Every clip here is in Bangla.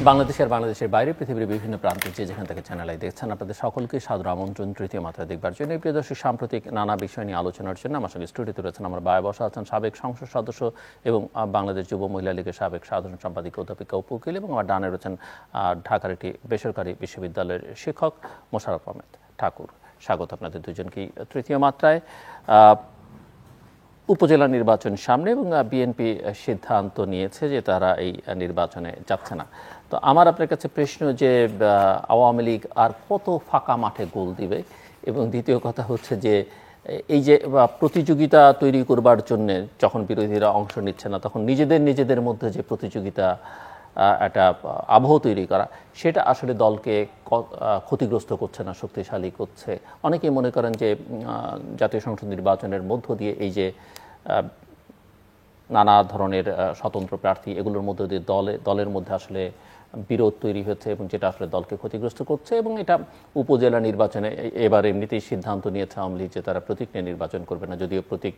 বাংলাদেশের বাইরে পৃথিবীর বিভিন্ন প্রান্তে যেখান থেকে চ্যানেল আই দেখছেন, আপনাদের সকলকে সাদর আমন্ত্রণ তৃতীয় মাত্রা দেখবার জন্য। প্রিয় দর্শক, সাম্প্রতিক নানা বিষয় নিয়ে আলোচনার জন্য আমার সঙ্গে স্টুডিওতে রয়েছেন আমার বায়ে বসা আছেন সাবেক সংসদ সদস্য এবং বাংলাদেশ যুব মহিলা লীগের সাবেক সাধারণ সম্পাদিকা অধ্যাপিকা অপু উকিল, এবং আমার ডানে রয়েছেন ঢাকার একটি বেসরকারি বিশ্ববিদ্যালয়ের শিক্ষক মোশাররফ আহমেদ ঠাকুর। স্বাগত আপনাদের দুজনকেই তৃতীয় মাত্রায়। উপজেলা নির্বাচন সামনে এবং বিএনপি সিদ্ধান্ত নিয়েছে যে তারা এই নির্বাচনে যাচ্ছে না। তো আমার আপনার কাছে প্রশ্ন যে আওয়ামী লীগ আর কত ফাঁকা মাঠে গোল দিবে, এবং দ্বিতীয় কথা হচ্ছে যে এই যে প্রতিযোগিতা তৈরি করবার জন্য যখন বিরোধীরা অংশ নিচ্ছে না, তখন নিজেদের মধ্যে যে প্রতিযোগিতা একটা আবহ তৈরি করা, সেটা আসলে দলকে ক্ষতিগ্রস্ত করছে না, শক্তিশালী করছে। অনেকেই মনে করেন যে জাতীয় সংসদ নির্বাচনের মধ্য দিয়ে এই যে নানা ধরনের স্বতন্ত্র প্রার্থী, এগুলোর মধ্যে দিয়ে দলের মধ্যে আসলে বিরোধ তৈরি হচ্ছে এবং যেটা আসলে দলকে ক্ষতিগ্রস্ত করছে। এবং এটা উপজেলা নির্বাচনে এবার এমনিতেই সিদ্ধান্ত নিয়েছে আওয়ামী লীগ যে তারা প্রতীক নিয়ে নির্বাচন করবে না, যদিও প্রতীক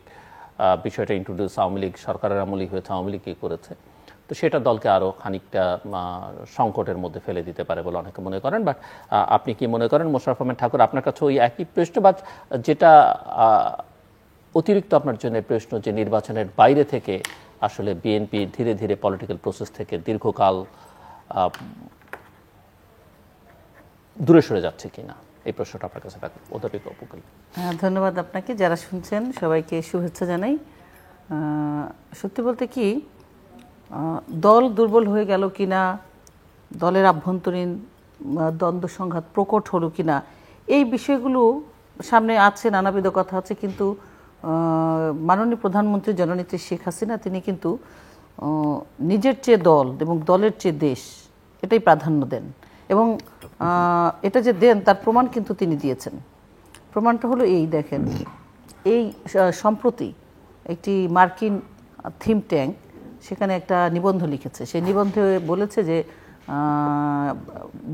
বিষয়টা ইন্ট্রোডিউস আওয়ামী লীগ সরকারের আমলেই হয়েছে, আওয়ামী লীগই করেছে। তো সেটা দলকে আরও খানিকটা সংকটের মধ্যে ফেলে দিতে পারে বলে অনেকে মনে করেন। বাট আপনি কি মনে করেন মোশাররফ আহমেদ ঠাকুর? আপনার কাছে ওই একই প্রশ্ন, বা যেটা অতিরিক্ত আপনার জন্য প্রশ্ন, যে নির্বাচনের বাইরে থেকে আসলে বিএনপি ধীরে ধীরে পলিটিক্যাল প্রসেস থেকে দীর্ঘকাল দূরে সরে যাচ্ছে কিনা, এই প্রশ্নটা আপনার কাছে থাকবে অধ্যাপিকা অপু উকিল। ধন্যবাদ আপনাকে। যারা শুনছেন সবাইকে শুভেচ্ছা জানাই। সত্যি বলতে কি, দল দুর্বল হয়ে গেল কিনা, দলের আভ্যন্তরীণ দ্বন্দ্ব সংঘাত প্রকট হলো কিনা, এই বিষয়গুলো সামনে আছে, নানাবিধ কথা আছে। কিন্তু মাননীয় প্রধানমন্ত্রী জননেত্রী শেখ হাসিনা তিনি কিন্তু নিজের চেয়ে দল এবং দলের চেয়ে দেশ, এটাই প্রাধান্য দেন। এবং এটা যে দেন তার প্রমাণ কিন্তু তিনি দিয়েছেন। প্রমাণটা হলো এই, দেখেন, এই সম্প্রতি একটি মার্কিন থিঙ্ক ট্যাঙ্ক সেখানে একটা নিবন্ধ লিখেছে। সেই নিবন্ধে বলেছে যে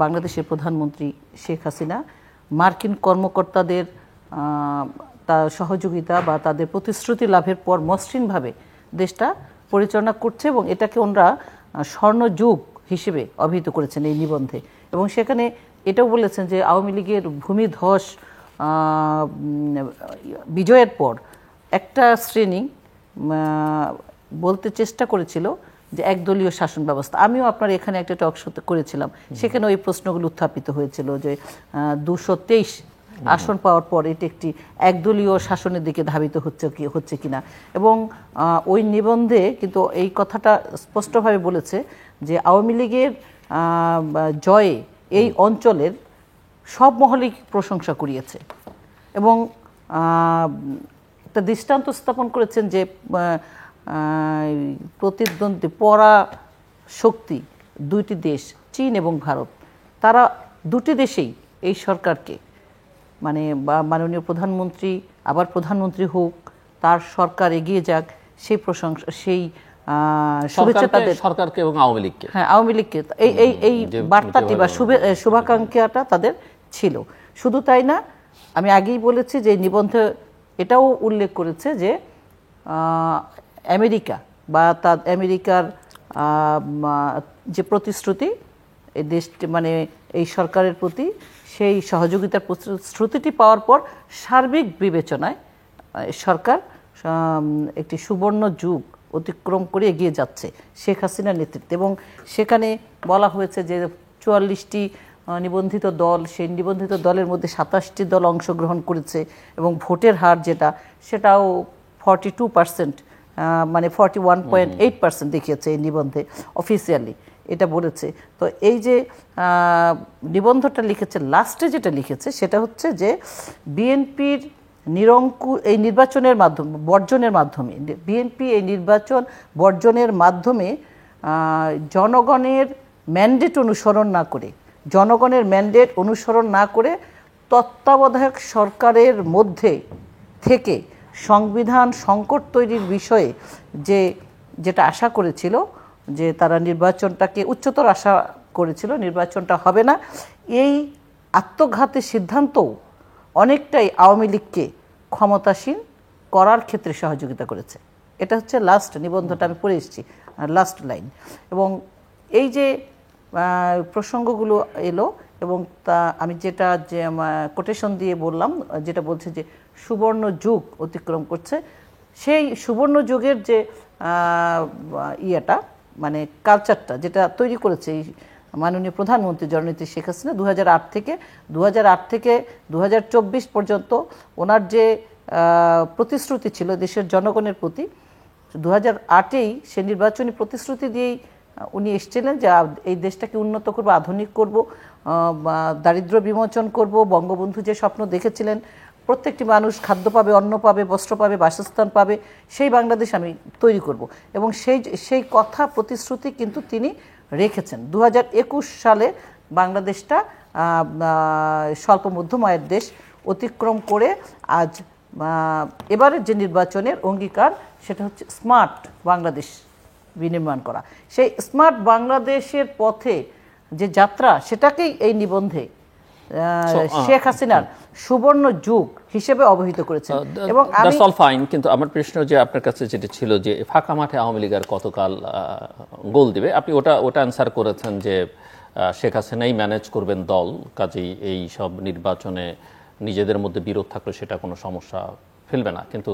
বাংলাদেশের প্রধানমন্ত্রী শেখ হাসিনা মার্কিন কর্মকর্তাদের তার সহযোগিতা বা তাদের প্রতিশ্রুতি লাভের পর মসৃণভাবে দেশটা পরিচালনা করছে, এবং এটাকে ওনারা স্বর্ণযুগ হিসেবে অভিহিত করেছেন এই নিবন্ধে। এবং সেখানে এটাও বলেছেন যে আওয়ামী লীগের ভূমিধস বিজয়ের পর একটা শ্রেণী বলতে চেষ্টা করেছিল যে একদলীয় শাসন ব্যবস্থা। আমিও আপনার এখানে একটা টক শো করেছিলাম, সেখানে ওই প্রশ্নগুলো উত্থাপিত হয়েছিল যে 223 আসন পাওয়ার পর এটি একটি একদলীয় শাসনের দিকে ধাবিত হচ্ছে কিনা। এবং ওই নিবন্ধে কিন্তু এই কথাটা স্পষ্টভাবে বলেছে যে আওয়ামী লীগের জয়ে এই অঞ্চলের সব মহলেই প্রশংসা কুড়িয়েছে, এবং একটা দৃষ্টান্ত স্থাপন করেছেন যে প্রতিদ্বন্দ্বী পরা শক্তি দুইটি দেশ, চীন এবং ভারত, তারা দুটি দেশেই এই সরকারকে, মানে মাননীয় প্রধানমন্ত্রী আবার প্রধানমন্ত্রী হোক, তার সরকার এগিয়ে যাক, সেই প্রশংসা, সেই শুভেচ্ছা তাদের সরকারকে এবং আওয়ামী লীগকে, হ্যাঁ আওয়ামী লীগকে এই বার্তাটি বা শুভাকাঙ্ক্ষাটা তাদের ছিল। শুধু তাই না, আমি আগেই বলেছি যে নিবন্ধে এটাও উল্লেখ করেছে যে আমেরিকা বা আমেরিকার যে প্রতিশ্রুতি এই দেশটি, মানে এই সরকারের প্রতি সেই সহযোগিতার প্রতিশ্রুতিটি পাওয়ার পর সার্বিক বিবেচনায় সরকার একটি সুবর্ণ যুগ অতিক্রম করে এগিয়ে যাচ্ছে শেখ হাসিনার নেতৃত্বে। এবং সেখানে বলা হয়েছে যে 44টি নিবন্ধিত দল, সেই নিবন্ধিত দলের মধ্যে 27টি দল অংশগ্রহণ করেছে, এবং ভোটের হার যেটা সেটাও 42%, মানে 41.8% দেখিয়েছে এই নিবন্ধে অফিসিয়ালি, এটা বলেছে। তো এই যে নিবন্ধটা লিখেছে, লাস্টে যেটা লিখেছে সেটা হচ্ছে যে বিএনপির এই নির্বাচনের মাধ্যমে বর্জনের মাধ্যমে, বিএনপি এই নির্বাচন বর্জনের মাধ্যমে জনগণের ম্যান্ডেট অনুসরণ না করে তত্ত্বাবধায়ক সরকারের মধ্যে থেকে সংবিধান সংকট তৈরির বিষয়ে যেটা আশা করেছিল, যে তারা নির্বাচনটাকে উচ্চতর আশা করেছিল, নির্বাচনটা হবে না, এই আত্মঘাতী সিদ্ধান্তও অনেকটাই আওয়ামী লীগকে ক্ষমতাসীন করার ক্ষেত্রে সহযোগিতা করেছে। এটা হচ্ছে লাস্ট নিবন্ধটা, আমি পড়ে এসেছি লাস্ট লাইন। এবং এই যে প্রসঙ্গগুলো এলো এবং তা আমি যেটা যে কোটেশন দিয়ে বললাম, যেটা বলছে যে সুবর্ণ যুগ অতিক্রম করছে, সেই সুবর্ণ যুগের যে ইয়েটা মানে কালচারটা যেটা তৈরি করেছে এই মাননীয় প্রধানমন্ত্রী জননেত্রী শেখ হাসিনা 2008 থেকে 2024 পর্যন্ত ওনার যে প্রতিশ্রুতি ছিল দেশের জনগণের প্রতি, 2008-এই সে নির্বাচনী প্রতিশ্রুতি দিয়েই উনি এসেছিলেন যে এই দেশটাকে উন্নত করব, আধুনিক করব, দারিদ্র্য বিমোচন করব, বঙ্গবন্ধু যে স্বপ্ন দেখেছিলেন প্রত্যেকটি মানুষ খাদ্য পাবে, অন্ন পাবে, বস্ত্র পাবে, বাসস্থান পাবে, সেই বাংলাদেশ আমি তৈরি করব এবং সেই কথা প্রতিশ্রুতি কিন্তু তিনি রেখেছেন। 2021 সালে বাংলাদেশটা স্বল্প মধ্যম আয়ের দেশ অতিক্রম করে আজ এবারের যে নির্বাচনের অঙ্গীকার সেটা হচ্ছে স্মার্ট বাংলাদেশ বিনির্মাণ করা। সেই স্মার্ট বাংলাদেশের পথে যে যাত্রা সেটাকেই এই নিবন্ধে শেখ হাসিনার সুবর্ণ যুগ হিসেবে অবহিত করেছেন। এবং দ্যাটস অল ফাইন, কিন্তু আমার প্রশ্ন যে আপনার কাছে যেটা ছিল যে ফাঁকা মাঠে আওয়ামী লীগ আর কতকাল গোল দিবে, আপনি ওটা অ্যান্সার করেছেন যে শেখ হাসিনাই ম্যানেজ করবেন দল, কাজেই এই সব নির্বাচনে নিজেদের মধ্যে বিরোধ থাকলে সেটা কোনো সমস্যা ফেলবে না। কিন্তু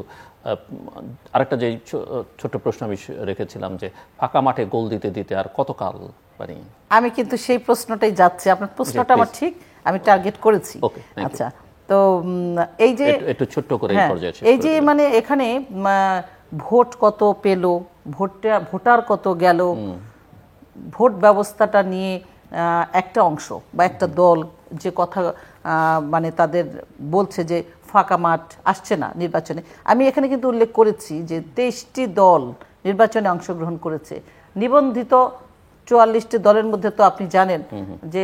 আরেকটা যে ছোট প্রশ্ন আমি রেখেছিলাম যে ফাঁকা মাঠে গোল দিতে দিতে আর কতকাল, মানে আমি কিন্তু সেই প্রশ্নটাই যাচ্ছে, আপনার প্রশ্নটা আমার ঠিক, আমি টার্গেট করেছি। আচ্ছা, তো এই যে একটু ছোট্ট করে এই যে মানে এখানে ভোট কত পেল, ভোটার কত গেল, ভোট ব্যবস্থাটা নিয়ে একটা অংশ বা একটা দল যে কথা মানে তাদের বলছে যে ফাঁকা মাঠ আসছে না নির্বাচনে। আমি এখানে কিন্তু উল্লেখ করেছি যে 23টি দল নির্বাচনে অংশগ্রহণ করেছে, নিবন্ধিত 44টি দলের মধ্যে তো আপনি জানেন যে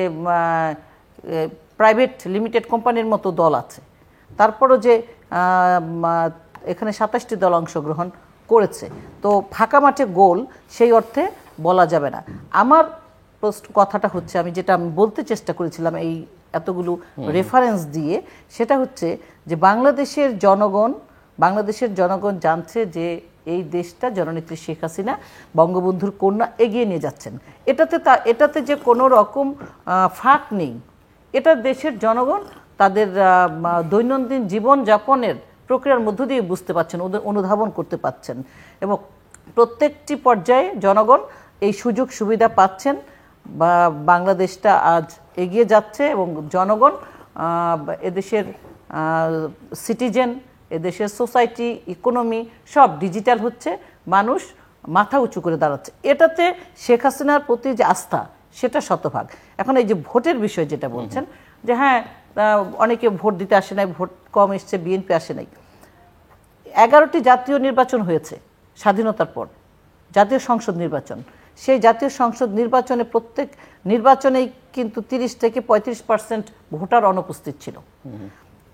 প্রাইভেট লিমিটেড কোম্পানির মতো দল আছে, তারপরও যে এখানে 27টি দল অংশগ্রহণ করেছে। তো ফাঁকা মাঠে গোল সেই অর্থে বলা যাবে না। আমার কথাটা হচ্ছে, আমি যেটা আমি বলতে চেষ্টা করেছিলাম এই এতগুলো রেফারেন্স দিয়ে, সেটা হচ্ছে যে বাংলাদেশের জনগণ জানছে যে এই দেশটা জননেত্রী শেখ হাসিনা বঙ্গবন্ধুর কন্যা এগিয়ে নিয়ে যাচ্ছেন। এটাতে যে কোনো রকম ফাঁক নেই। এটা দেশের জনগণ তাদের দৈনন্দিন জীবনযাপনের প্রক্রিয়ার মধ্য দিয়ে বুঝতে পারছেন, অনুধাবন করতে পারছেন এবং প্রত্যেকটি পর্যায়ে জনগণ এই সুযোগ সুবিধা পাচ্ছেন। বা বাংলাদেশটা আজ এগিয়ে যাচ্ছে এবং জনগণ এদেশের সিটিজেন, এদেশের সোসাইটি, ইকোনমি সব ডিজিটাল হচ্ছে, মানুষ মাথা উঁচু করে দাঁড়াচ্ছে। এটাতে শেখ হাসিনার প্রতি যে আস্থা সেটা শতভাগ। এখন এই যে ভোটের বিষয় যেটা বলছেন যে হ্যাঁ অনেকে ভোট দিতে আসে নাই, ভোট কম এসছে, বিএনপি আসে নাই। 11টি জাতীয় নির্বাচন হয়েছে স্বাধীনতার পর, জাতীয় সংসদ নির্বাচন। সেই জাতীয় সংসদ নির্বাচনে প্রত্যেক নির্বাচনেই কিন্তু 30 থেকে 35% ভোটার অনুপস্থিত ছিল।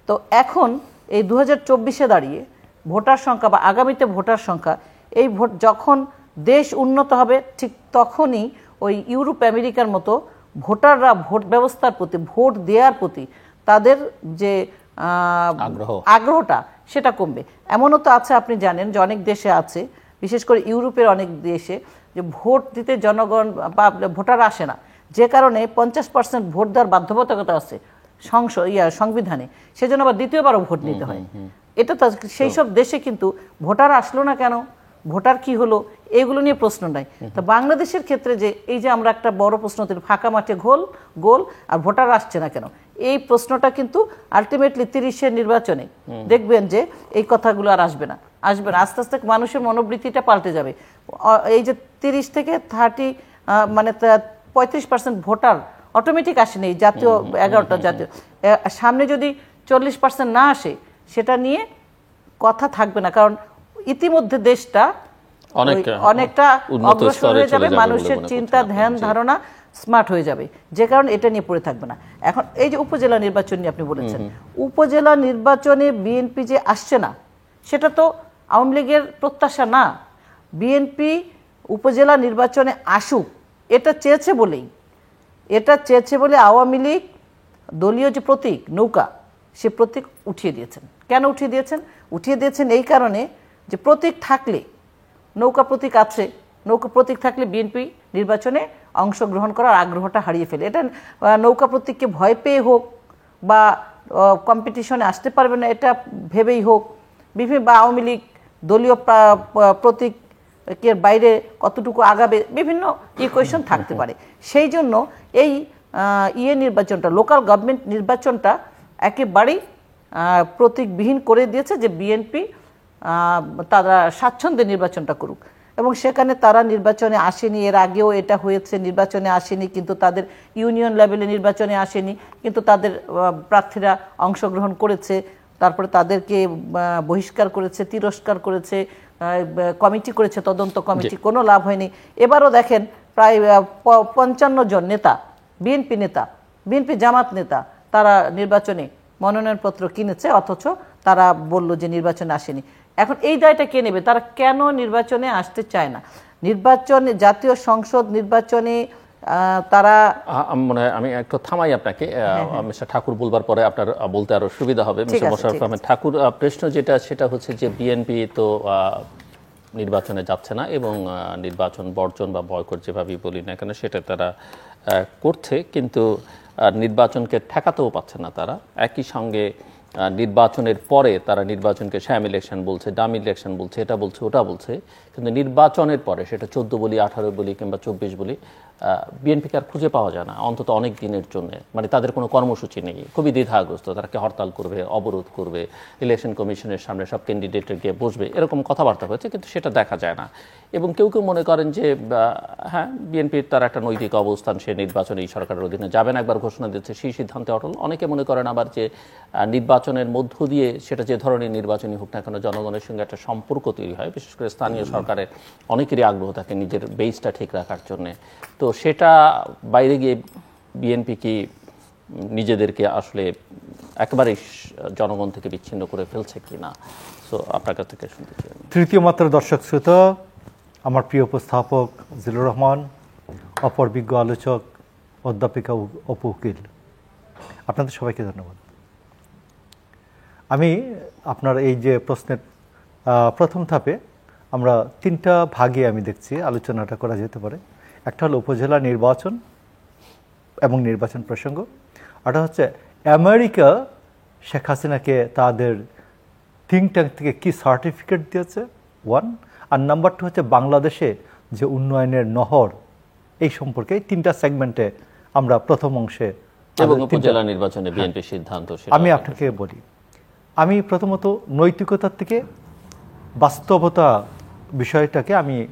তো এখন এই 2024-এ দাঁড়িয়ে ভোটার সংখ্যা বা আগামীতে ভোটার সংখ্যা, এই ভোট যখন দেশ উন্নত হবে ঠিক তখনই ওই ইউরোপ আমেরিকার মতো ভোটাররা ভোট ব্যবস্থার প্রতি, ভোট দেওয়ার প্রতি তাদের যে আগ্রহটা সেটা কমবে। এমনও তো আছে, আপনি জানেন যে অনেক দেশে আছে, বিশেষ করে ইউরোপের অনেক দেশে, যে ভোট দিতে জনগণ বা ভোটার আসে না, যে কারণে 50% ভোট দেওয়ার বাধ্যবাধকতা আছে সংবিধানে, সেজন্য আবার দ্বিতীয়বারও ভোট নিতে হয়। এটা তো সেই সব দেশে কিন্তু ভোটার আসলো না কেন, ভোটার কি হলো, এগুলো নিয়ে প্রশ্ন নাই। তো বাংলাদেশের ক্ষেত্রে যে এই যে আমরা একটা বড় প্রশ্ন, ফাঁকা মাঠে গোল আর ভোটার আসছে না কেন, এই প্রশ্নটা কিন্তু আলটিমেটলি 30-এর নির্বাচনে দেখবেন যে এই কথাগুলো আর আসবে না। আস্তে আস্তে মানুষের মনোবৃত্তিটা পাল্টে যাবে। এই যে 30 থেকে 30 মানে 35% ভোটার অটোমেটিক আসেনি এই জাতীয় 11টা জাতীয়, সামনে যদি 40% না আসে সেটা নিয়ে কথা থাকবে না, কারণ ইতিমধ্যে দেশটা অনেকটা অগ্রসর হয়ে যাবে, মানুষের চিন্তা ধ্যান ধারণা স্মার্ট হয়ে যাবে, যে কারণে এটা নিয়ে পড়ে থাকবে না। এখন এই যে উপজেলা নির্বাচন নিয়ে আপনি বলেছেন, উপজেলা নির্বাচনে বিএনপি যে আসছে না সেটা তো আওয়ামী লীগের প্রত্যাশা না। বিএনপি উপজেলা নির্বাচনে আসুক এটা চেয়েছে বলে আওয়ামী লীগ দলীয় যে প্রতীক নৌকা, সে প্রতীক উঠিয়ে দিয়েছেন। কেন উঠিয়ে দিয়েছেন এই কারণে যে প্রতীক থাকলে, নৌকা প্রতীক আছে, নৌকা প্রতীক থাকলে বিএনপি নির্বাচনে অংশগ্রহণ করার আগ্রহটা হারিয়ে ফেলে। এটা নৌকা প্রতীককে ভয় পেয়ে হোক বা কম্পিটিশনে আসতে পারবে না এটা ভেবেই হোক, বিভিন্ন বা আওয়ামী লীগ দলীয় প্রতীকের বাইরে কতটুকু আগাবে, বিভিন্ন ইকুয়েশন থাকতে পারে। সেই জন্য এই নির্বাচনটা, লোকাল গভর্নমেন্ট নির্বাচনটা একেবারেই প্রতীকবিহীন করে দিয়েছে যে বিএনপি তারা স্বাচ্ছন্দ্যে নির্বাচনটা করুক। এবং সেখানে তারা নির্বাচনে আসেনি, এর আগেও এটা হয়েছে, নির্বাচনে আসেনি কিন্তু তাদের ইউনিয়ন লেভেলে নির্বাচনে আসেনি কিন্তু তাদের প্রার্থীরা অংশগ্রহণ করেছে, তারপরে তাদেরকে বহিষ্কার করেছে, তিরস্কার করেছে, কমিটি করেছে, তদন্ত কমিটি, কোনো লাভ হয়নি। এবারও দেখেন প্রায় 55 জন নেতা, বিএনপি জামাত নেতা, তারা নির্বাচনে মনোনয়নপত্র কিনেছে অথচ তারা বলল যে নির্বাচনে আসেনি। এখন এই দায়টা কে নেবে? তারা কেন নির্বাচনে আসতে চায় না? নির্বাচনে, জাতীয় সংসদ নির্বাচনে তারা মনে হয় আমি একটু থামাই আপনাকে, মিস্টার ঠাকুর বলবার পরে আপনার বলতে আরো সুবিধা হবে। মিস্টার মোশাররফ আহমেদ ঠাকুর, প্রশ্ন যেটা সেটা হচ্ছে যে বিএনপি তো নির্বাচনে যাচ্ছে না এবং নির্বাচন বর্জন বা বয়কট যেভাবেই বলি না কেন সেটা তারা করছে, কিন্তু নির্বাচনকে ঠেকাতেও পাচ্ছে না তারা। একই সঙ্গে নির্বাচনের পরে তারা নির্বাচনকে শ্যাম ইলেকশন বলছে, ডাম ইলেকশন বলছে, এটা বলছে, ওটা বলছে, কিন্তু নির্বাচনের পরে সেটা 14 বলি, 18 বলি কিংবা 24 বলি বিএনপিকে আর খুঁজে পাওয়া যায় না অন্তত অনেক দিনের জন্য। মানে তাদের কোনো কর্মসূচি নেই, খুবই দ্বিধাগ্রস্ত, তারা কি হরতাল করবে, অবরোধ করবে, ইলেকশন কমিশনের সামনে সব ক্যান্ডিডেটের গিয়ে বসবে, এরকম কথাবার্তা হয়েছে, কিন্তু সেটা দেখা যায় না। এবং কেউ কেউ মনে করেন যে হ্যাঁ বিএনপির তার একটা নৈতিক অবস্থান, সে নির্বাচনে এই সরকারের অধীনে যাবেন, একবার ঘোষণা দিচ্ছে, সেই সিদ্ধান্তে অটল। অনেকে মনে করেন আবার যে নির্বাচনের মধ্য দিয়ে সেটা যে ধরনের নির্বাচনই হোক না কেন জনগণের সঙ্গে একটা সম্পর্ক তৈরি হয়, বিশেষ করে স্থানীয় সরকারের অনেকেরই আগ্রহ থাকে নিজের বেসটা ঠিক রাখার জন্যে। তো সেটা বাইরে গিয়ে বিএনপি কি নিজেদেরকে আসলে একেবারেই জনগণ থেকে বিচ্ছিন্ন করে ফেলছে কি না? সো আপনার কাছ থেকে শুনতে চাই। তৃতীয় মাত্রার দর্শক শ্রোতা, আমার প্রিয় উপস্থাপক জিলুর রহমান, অপর বিজ্ঞ আলোচক অধ্যাপিকা অপু উকিল, আপনাদের সবাইকে ধন্যবাদ। আমি আপনার এই যে প্রশ্নের প্রথম ধাপে আমরা 3টা ভাগে আমি দেখছি আলোচনাটা করা যেতে পারে। একটা হলো উপজেলা নির্বাচন এবং নির্বাচন প্রসঙ্গ, আরেকটা হচ্ছে আমেরিকা শেখ হাসিনাকে তাদের থিঙ্ক ট্যাঙ্ক থেকে কি সার্টিফিকেট দিয়েছে, 1, আর নাম্বার 2 হচ্ছে বাংলাদেশে যে উন্নয়নের নহর, এই সম্পর্কে 3টা সেগমেন্টে আমরা প্রথম অংশে এবং উপজেলা নির্বাচনে বিএনপির সিদ্ধান্ত আমি আপনাকে বলি। আমি প্রথমত নৈতিকতার থেকে বাস্তবতা বিষয়টাকে,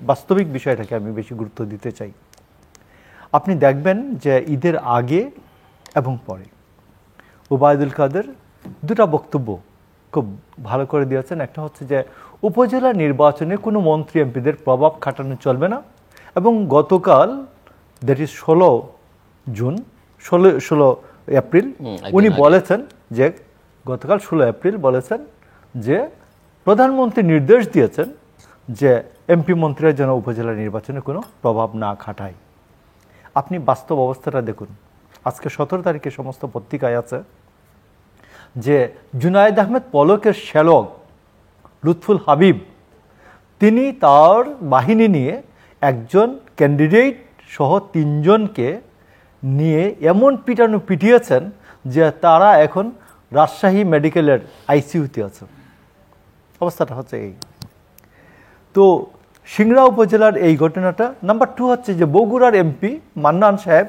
বাস্তবিক বিষয়টাকে আমি বেশি গুরুত্ব দিতে চাই। আপনি দেখবেন যে ঈদের আগে এবং পরে ওবায়দুল কাদের 2টা বক্তব্য খুব ভালো করে দিয়েছেন। একটা হচ্ছে যে উপজেলা নির্বাচনে কোনো মন্ত্রী এমপিদের প্রভাব খাটানো চলবে না, এবং গতকাল দ্যাট ইজ 16 এপ্রিল উনি বলেছেন যে, গতকাল 16 এপ্রিল বলেছেন যে প্রধানমন্ত্রী নির্দেশ দিয়েছেন যে এমপি মন্ত্রীরা যেন উপজেলা নির্বাচনে কোনো প্রভাব না খাটায়। আপনি বাস্তব অবস্থাটা দেখুন। আজকে 17 তারিখে সমস্ত পত্রিকায় আছে যে জুনায়েদ আহমেদ পলকের শ্যালক লুৎফুল হাবিব, তিনি তার বাহিনী নিয়ে একজন ক্যান্ডিডেট সহ 3 জনকে নিয়ে এমন পিটানো পিটিয়েছেন যে তারা এখন রাজশাহী মেডিকেলের আইসিইউতে আছে। অবস্থাটা হচ্ছে এই। তো সিংড়া উপজেলার এই ঘটনাটা। নাম্বার 2 হচ্ছে যে বগুড়ার এমপি মান্নান সাহেব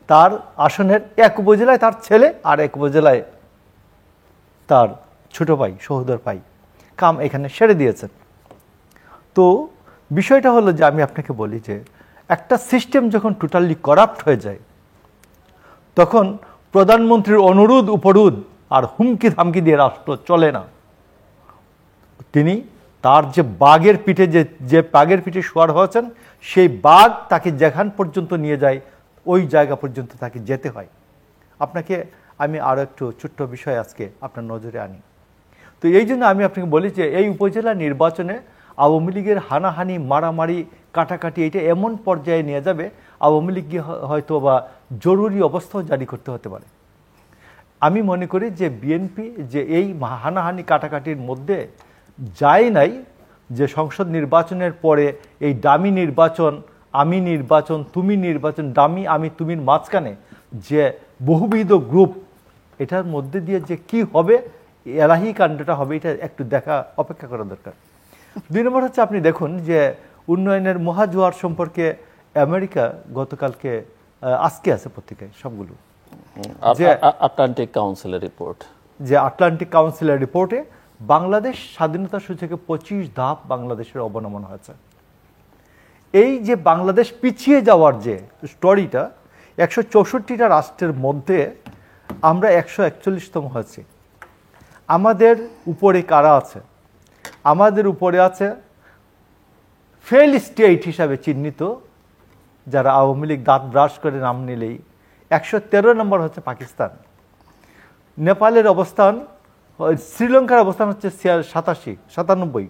তার আসনের এক উপজেলায় তার ছেলে আর এক উপজেলায় তার ছোট ভাই সহোদর ভাই কাম এখানে সেরে দিয়েছেন। তো বিষয়টা হলো যে আমি আপনাকে বলি যে একটা সিস্টেম যখন টোটালি করাপ্ট হয়ে যায় তখন প্রধানমন্ত্রীর অনুরোধ উপরোধ আর হুমকি ধামকি দিয়ে রাষ্ট্র চলে না। তিনি তার যে বাঘের পিঠে যে বাঘের পিঠে শোয়ার হয়েছেন সেই বাঘ তাকে যেখান পর্যন্ত নিয়ে যায় ওই জায়গা পর্যন্ত তাকে যেতে হয়। আপনাকে আমি আরও একটু ছোট্ট বিষয় আজকে আপনার নজরে আনি। তো এই জন্য আমি আপনাকে বলি যে এই উপজেলা নির্বাচনে আওয়ামী লীগের হানাহানি মারামারি কাটাকাটি এটা এমন পর্যায়ে নিয়ে যাবে আওয়ামী লীগ হয়তো বা জরুরি অবস্থাও জারি করতে হতে পারে। আমি মনে করি যে বিএনপি যে এই হানাহানি কাটাকাটির মধ্যে যায় নাই, যে সংসদ নির্বাচনের পরে এই ডামি নির্বাচন, আমি নির্বাচন, তুমি নির্বাচন, ডামি আমি তুমির মাঝখানে যে বহুবিধ গ্রুপ, এটার মধ্যে দিয়ে যে কি হবে, এলাহি কাণ্ডটা হবে, এটা একটু দেখা অপেক্ষা করা দরকার। 2 নম্বর হচ্ছে আপনি দেখুন যে উন্নয়নের মহাজোয়ার সম্পর্কে আমেরিকা গতকালকে আজকে আছে পত্রিকায় সবগুলো, যে আটলান্টিক কাউন্সিলের রিপোর্ট, যে আটলান্টিক কাউন্সিলের রিপোর্টে বাংলাদেশ স্বাধীনতা সূচকে 25 ধাপ বাংলাদেশের অবনমন হয়েছে। এই যে বাংলাদেশ পিছিয়ে যাওয়ার যে স্টোরিটা, 164টা রাষ্ট্রের মধ্যে আমরা 141তম হয়েছি। আমাদের উপরে কারা আছে? আমাদের উপরে আছে ফেল স্টেট হিসাবে চিহ্নিত, যারা আওয়ামী লীগ দাঁত ব্রাশ করে নাম নিলেই, 113 নম্বর হচ্ছে পাকিস্তান। নেপালের অবস্থান, শ্রীলঙ্কার অবস্থান হচ্ছে 97,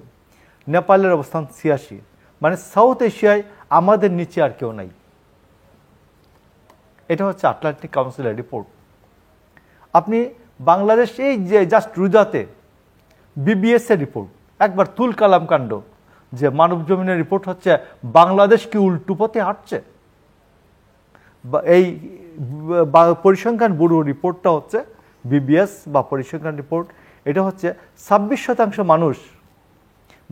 নেপালের অবস্থান 86। মানে সাউথ এশিয়ায় আমাদের নিচে আর কেউ নাই। এটা হচ্ছে আটলান্টিক কাউন্সিলের রিপোর্ট। আপনি বাংলাদেশ এই যে জাস্ট রুজাতে বিবিএস এর রিপোর্ট, একবার তুল কালাম কাণ্ড, যে মানব জমিনের রিপোর্ট হচ্ছে বাংলাদেশ কি উল্টো পথে হাঁটছে। এই পরিসংখ্যান ব্যুরো রিপোর্টটা হচ্ছে বিবিএস বা পরিসংখ্যান রিপোর্ট, এটা হচ্ছে 26% মানুষ,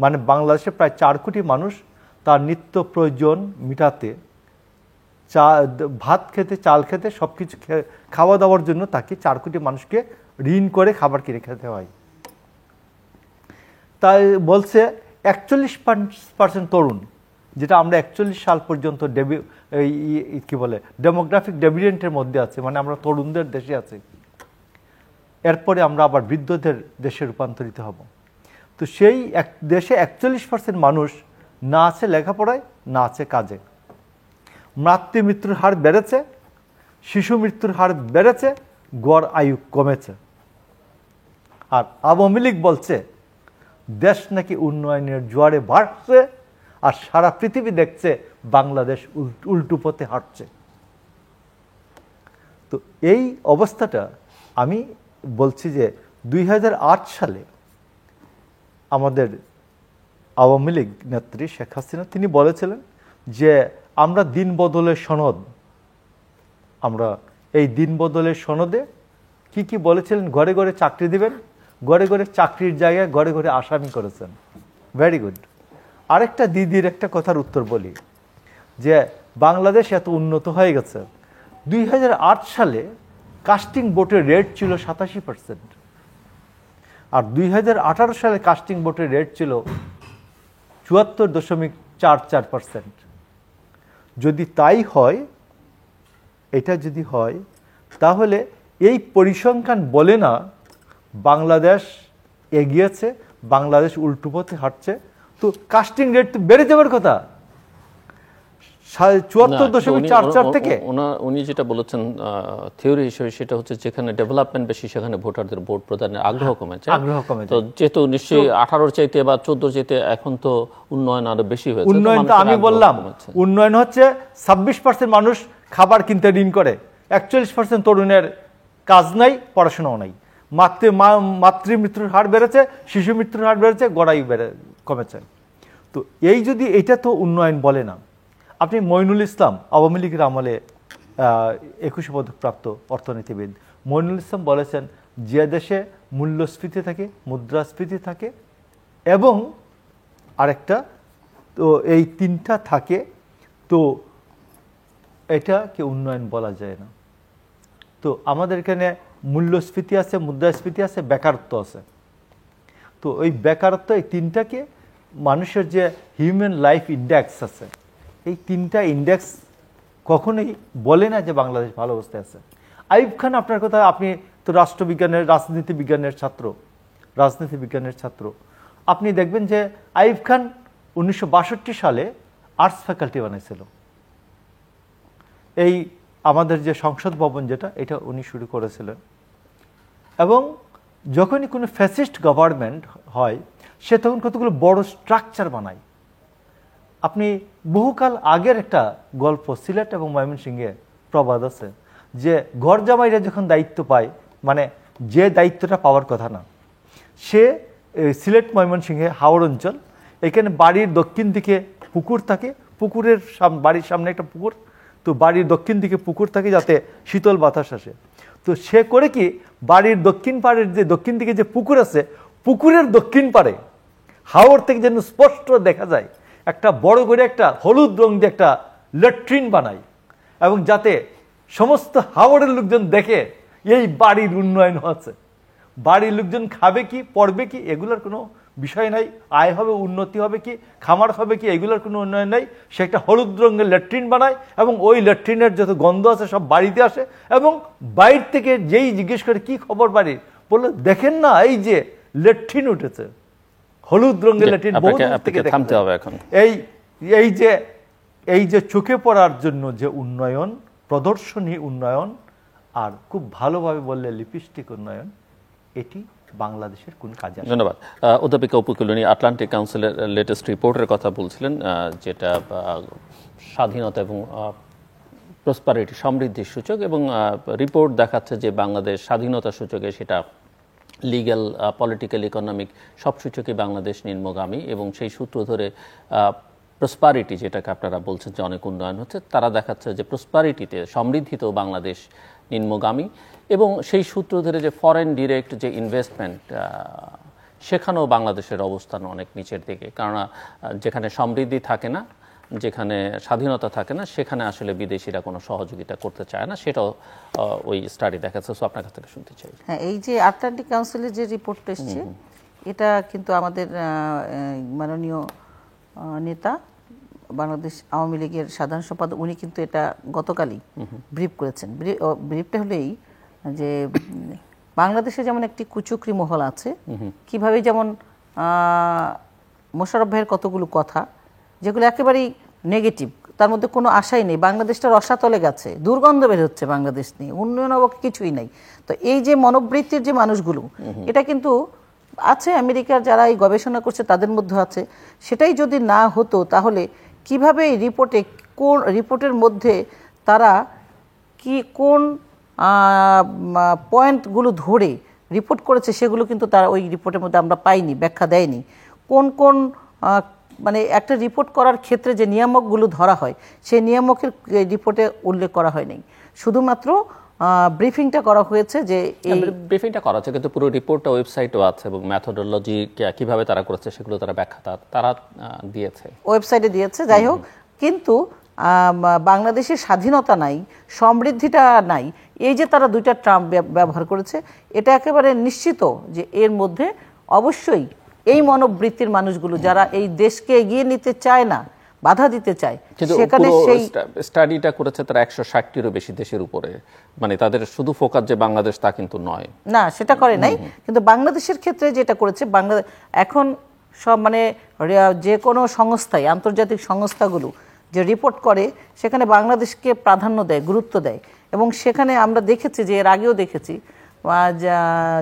মানে বাংলাদেশে প্রায় 4 কোটি মানুষ তার নিত্য প্রয়োজন মিটাতে, ভাত খেতে, চাল খেতে, সব কিছু খাওয়া দাওয়ার জন্য তাকে 4 কোটি মানুষকে ঋণ করে খাবার কিনে খেতে হয়। তাই বলছে 41% তরুণ, যেটা আমরা 41 সাল পর্যন্ত কি বলে ডেমোগ্রাফিক ডেভিডেন্টের মধ্যে আছে, মানে আমরা তরুণদের দেশে আছি। এরপরে আমরা আবার বৃদ্ধদের দেশে রূপান্তরিত হব। তো সেই দেশে 41% মানুষ না আছে লেখাপড়ায়, না আছে কাজে। মাতৃমৃত্যুর হার বেড়েছে, শিশু মৃত্যুর হার বেড়েছে, গড় আয়ু কমেছে। আর আওয়ামী লীগ বলছে দেশ নাকি উন্নয়নের জোয়ারে বাড়ছে, আর সারা পৃথিবী দেখছে বাংলাদেশ উল্টো পথে হাঁটছে। তো এই অবস্থাটা আমি বলছি যে 2008 সালে আমাদের আওয়ামী লীগ নেত্রী শেখ হাসিনা তিনি বলেছিলেন যে আমরা দিন বদলের সনদ, আমরা এই দিন বদলের সনদে কি কি বলেছিলেন, ঘরে ঘরে চাকরি দিবেন, ঘরে ঘরে চাকরির জায়গায় ঘরে ঘরে আসামি করেছেন। Very good. আরেকটা দিদির একটা কথার উত্তর বলি, যে বাংলাদেশ এত উন্নত হয়ে গেছে, 2008 সালে কাস্টিং ভোটের রেট ছিল 87%, আর 2018 সালে কাস্টিং ভোটের রেট ছিল 74.44%। যদি তাই হয়, এটা যদি হয়, তাহলে এই পরিসংখ্যান বলে না বাংলাদেশ এগিয়েছে, বাংলাদেশ উল্টো পথে হাঁটছে। তো কাস্টিং রেট তো বেড়ে যাওয়ার কথা 74.44 থেকে। উনি যেটা বলেছেন থিওরি হিসেবে, সেটা হচ্ছে যেখানে ডেভেলপমেন্ট বেশি সেখানে ভোটারদের ভোট প্রদানের আগ্রহ কমেছে। তো যেহেতু নিশ্চয়ই 18 চাইতে বা 14 চাইতে এখন তো উন্নয়ন আরো বেশি হয়েছে। উন্নয়ন তো আমি বললাম, উন্নয়ন হচ্ছে 26% মানুষ খাবার কিনতে ঋণ করে, 41% তরুণের কাজ নাই, পড়াশোনাও নাই। মাতৃমৃত্যুর হার বেড়েছে, শিশু মৃত্যুর হার বেড়েছে, গড়াই কমেছে। তো এই যদি এটা তো উন্নয়ন বলে না। আপনি মইনুল ইসলাম, আওয়ামী লীগের আমলে 21 পদকপ্রাপ্ত অর্থনীতিবিদ, মইনুল ইসলাম বলেছেন যে দেশে মূল্যস্ফীতি থাকে, মুদ্রাস্ফীতি থাকে এবং আরেকটা, তো এই 3টা থাকে, তো এটাকে উন্নয়ন বলা যায় না। তো আমাদের এখানে মূল্যস্ফীতি আছে, মুদ্রাস্ফীতি আছে, বেকারত্ব আছে। তো ওই বেকারত্ব, এই 3টাকে মানুষের যে হিউম্যান লাইফ ইন্ডেক্স আছে, এই 3টা ইন্ডেক্স কখনোই বলে না যে বাংলাদেশ ভালো অবস্থায় আছে। আইয়ুব খান, আপনার কথা, আপনি তো রাষ্ট্রবিজ্ঞানের, রাজনীতি বিজ্ঞানের ছাত্র, আপনি দেখবেন যে আইয়ুব খান 1962 সালে আর্টস ফ্যাকাল্টি বানাইছিল। এই আমাদের যে সংসদ ভবন যেটা, এটা উনি শুরু করেছিলেন। এবং যখনই কোনো ফ্যাসিস্ট গভর্নমেন্ট হয়, সে তখন কতগুলো বড় স্ট্রাকচার বানায়। আপনি বহুকাল আগের একটা গল্প, সিলেট এবং ময়মনসিংহে প্রবাদ আছে, যে ঘর জামাইরা যখন দায়িত্ব পায়, মানে যে দায়িত্বটা পাওয়ার কথা না, সে সিলেট ময়মনসিংহে হাওড় অঞ্চল, এখানে বাড়ির দক্ষিণ দিকে পুকুর থাকে, পুকুরের বাড়ির সামনে একটা পুকুর, তো বাড়ির দক্ষিণ দিকে পুকুর থাকে যাতে শীতল বাতাস আসে। তো সে করে কি, বাড়ির দক্ষিণ পাড়ের যে দক্ষিণ দিকে যে পুকুর আছে, পুকুরের দক্ষিণ পাড়ে হাওর থেকে যেন স্পষ্ট দেখা যায় একটা বড় করে একটা হলুদ রং দিয়ে একটা ল্যাট্রিন বানায়, এবং যাতে সমস্ত হাওড়ের লোকজন দেখে এই বাড়ির উন্নয়ন হচ্ছে। বাড়ির লোকজন খাবে কি, পড়বে কি, এগুলোর কোনো বিষয় নাই। আয় হবে, উন্নতি হবে কি, খামার হবে কি, এগুলোর কোনো উন্নয়ন নাই। সে একটা হলুদ রঙের ল্যাট্রিন বানায় এবং ওই ল্যাট্রিনের যত গন্ধ আছে সব বাড়িতে আসে, এবং বাইরে থেকে যেই জিজ্ঞেস করে কি খবর বাড়ির, বললো দেখেন না এই যে ল্যাট্রিন উঠেছে, হলুদ রঙের ল্যাট্রিন। থামতে হবে এখন। এই যে চোখে পড়ার জন্য যে উন্নয়ন, প্রদর্শনী উন্নয়ন, আর খুব ভালোভাবে বললে লিপস্টিক উন্নয়ন, এটি বাংলাদেশের কোন কাজে আসে? ধন্যবাদ। অধ্যাপিকা উপকুলনী, আটলান্টিক কাউন্সিলের লেটেস্ট রিপোর্টের কথা বলছিলেন, যেটা স্বাধীনতা এবং প্রসপারিটি, সমৃদ্ধির সূচক, এবং রিপোর্ট দেখাচ্ছে যে বাংলাদেশ স্বাধীনতা সূচকে সেটা লিগ্যাল, পলিটিক্যাল, ইকোনমিক সব সূচকে বাংলাদেশ নিম্নগামী, এবং সেই সূত্র ধরে প্রসপারিটি, যেটাকে আপনারা বলছেন যে অনেক উন্নয়ন হচ্ছে, তারা দেখাচ্ছে যে প্রসপারিটিতে, সমৃদ্ধিতেও বাংলাদেশ নিম্নগামী, এবং সেই সূত্র ধরে যে ফরেন ডিরেক্ট যে ইনভেস্টমেন্ট, সেখানেও বাংলাদেশের অবস্থান অনেক নিচের দিকে। কেননা যেখানে সমৃদ্ধি থাকে না, যেখানে স্বাধীনতা থাকে না, সেখানে আসলে বিদেশিরা কোনো সহযোগিতা করতে চায় না, সেটাও ওই স্টাডি দেখাচ্ছে। সো আপনার কাছ থেকে শুনতে চাই। হ্যাঁ, এই যে আটলান্টিক কাউন্সিলের যে রিপোর্ট এসছে, এটা কিন্তু আমাদের মাননীয় নেতা, বাংলাদেশ আওয়ামী লীগের সাধারণ সম্পাদক, উনি কিন্তু এটা গতকালই ব্রিফ করেছেন। ব্রিফটা হলেই যে বাংলাদেশে যেমন একটি কুচক্রি মহল আছে, কিভাবে যেমন মোশাররফ ভাইয়ের কতগুলো কথা যেগুলো একেবারেই নেগেটিভ, তার মধ্যে কোনো আশাই নেই, বাংলাদেশটা রসাতলে গেছে, দুর্গন্ধ বের হচ্ছে বাংলাদেশ নিয়ে, উন্নয়ন অবকে কিছুই নাই। তো এই যে মনোবৃত্তির যে মানুষগুলো, এটা কিন্তু আছে আমেরিকার যারা এই গবেষণা করছে তাদের মধ্যে আছে। সেটাই যদি না হতো তাহলে কিভাবে এই রিপোর্টে, কোন রিপোর্টের মধ্যে তারা কি কোন পয়েন্টগুলো ধরে রিপোর্ট করেছে, সেগুলো কিন্তু তারা ওই রিপোর্টের মধ্যে আমরা পাইনি, ব্যাখ্যা দেয়নি। কোন কোন মানে একটা রিপোর্ট করার ক্ষেত্রে যে নিয়ামকগুলো ধরা হয়, সেই নিয়ামকের রিপোর্টে উল্লেখ করা হয়নি, শুধুমাত্র ব্রিফিংটা করা হয়েছে। যে এই ব্রিফিংটা করা হচ্ছে, কিন্তু পুরো রিপোর্টটা ওয়েবসাইটও আছে, এবং মেথোডোলজি কিভাবে তারা করেছে সেগুলো তারা ব্যাখ্যা তারা দিয়েছে, ওয়েবসাইটে দিয়েছে। যাই হোক, কিন্তু বাংলাদেশের স্বাধীনতা নাই, সমৃদ্ধিটা নাই, এই যে তারা দুইটা টার্ম ব্যবহার করেছে, এটা একেবারে নিশ্চিত যে এর মধ্যে অবশ্যই এই মনোবৃত্তির মানুষগুলো যারা এই দেশকে এগিয়ে নিতে চায় না, বাধা দিতে চায়, সেখানে সেই স্টাডিটা করেছে তারা 160টিরও বেশি দেশের উপরে, মানে তাদের শুধু ফোকাস যে বাংলাদেশ তা কিন্তু নয়, না সেটা করে নাই। কিন্তু বাংলাদেশের ক্ষেত্রে যেটা করেছে, বাংলাদেশ এখন সব মানে যে কোনো সংস্থায়, আন্তর্জাতিক সংস্থাগুলো যে রিপোর্ট করে, সেখানে বাংলাদেশকে প্রাধান্য দেয়, গুরুত্ব দেয়। এবং সেখানে আমরা দেখেছি যে এর আগেও দেখেছি,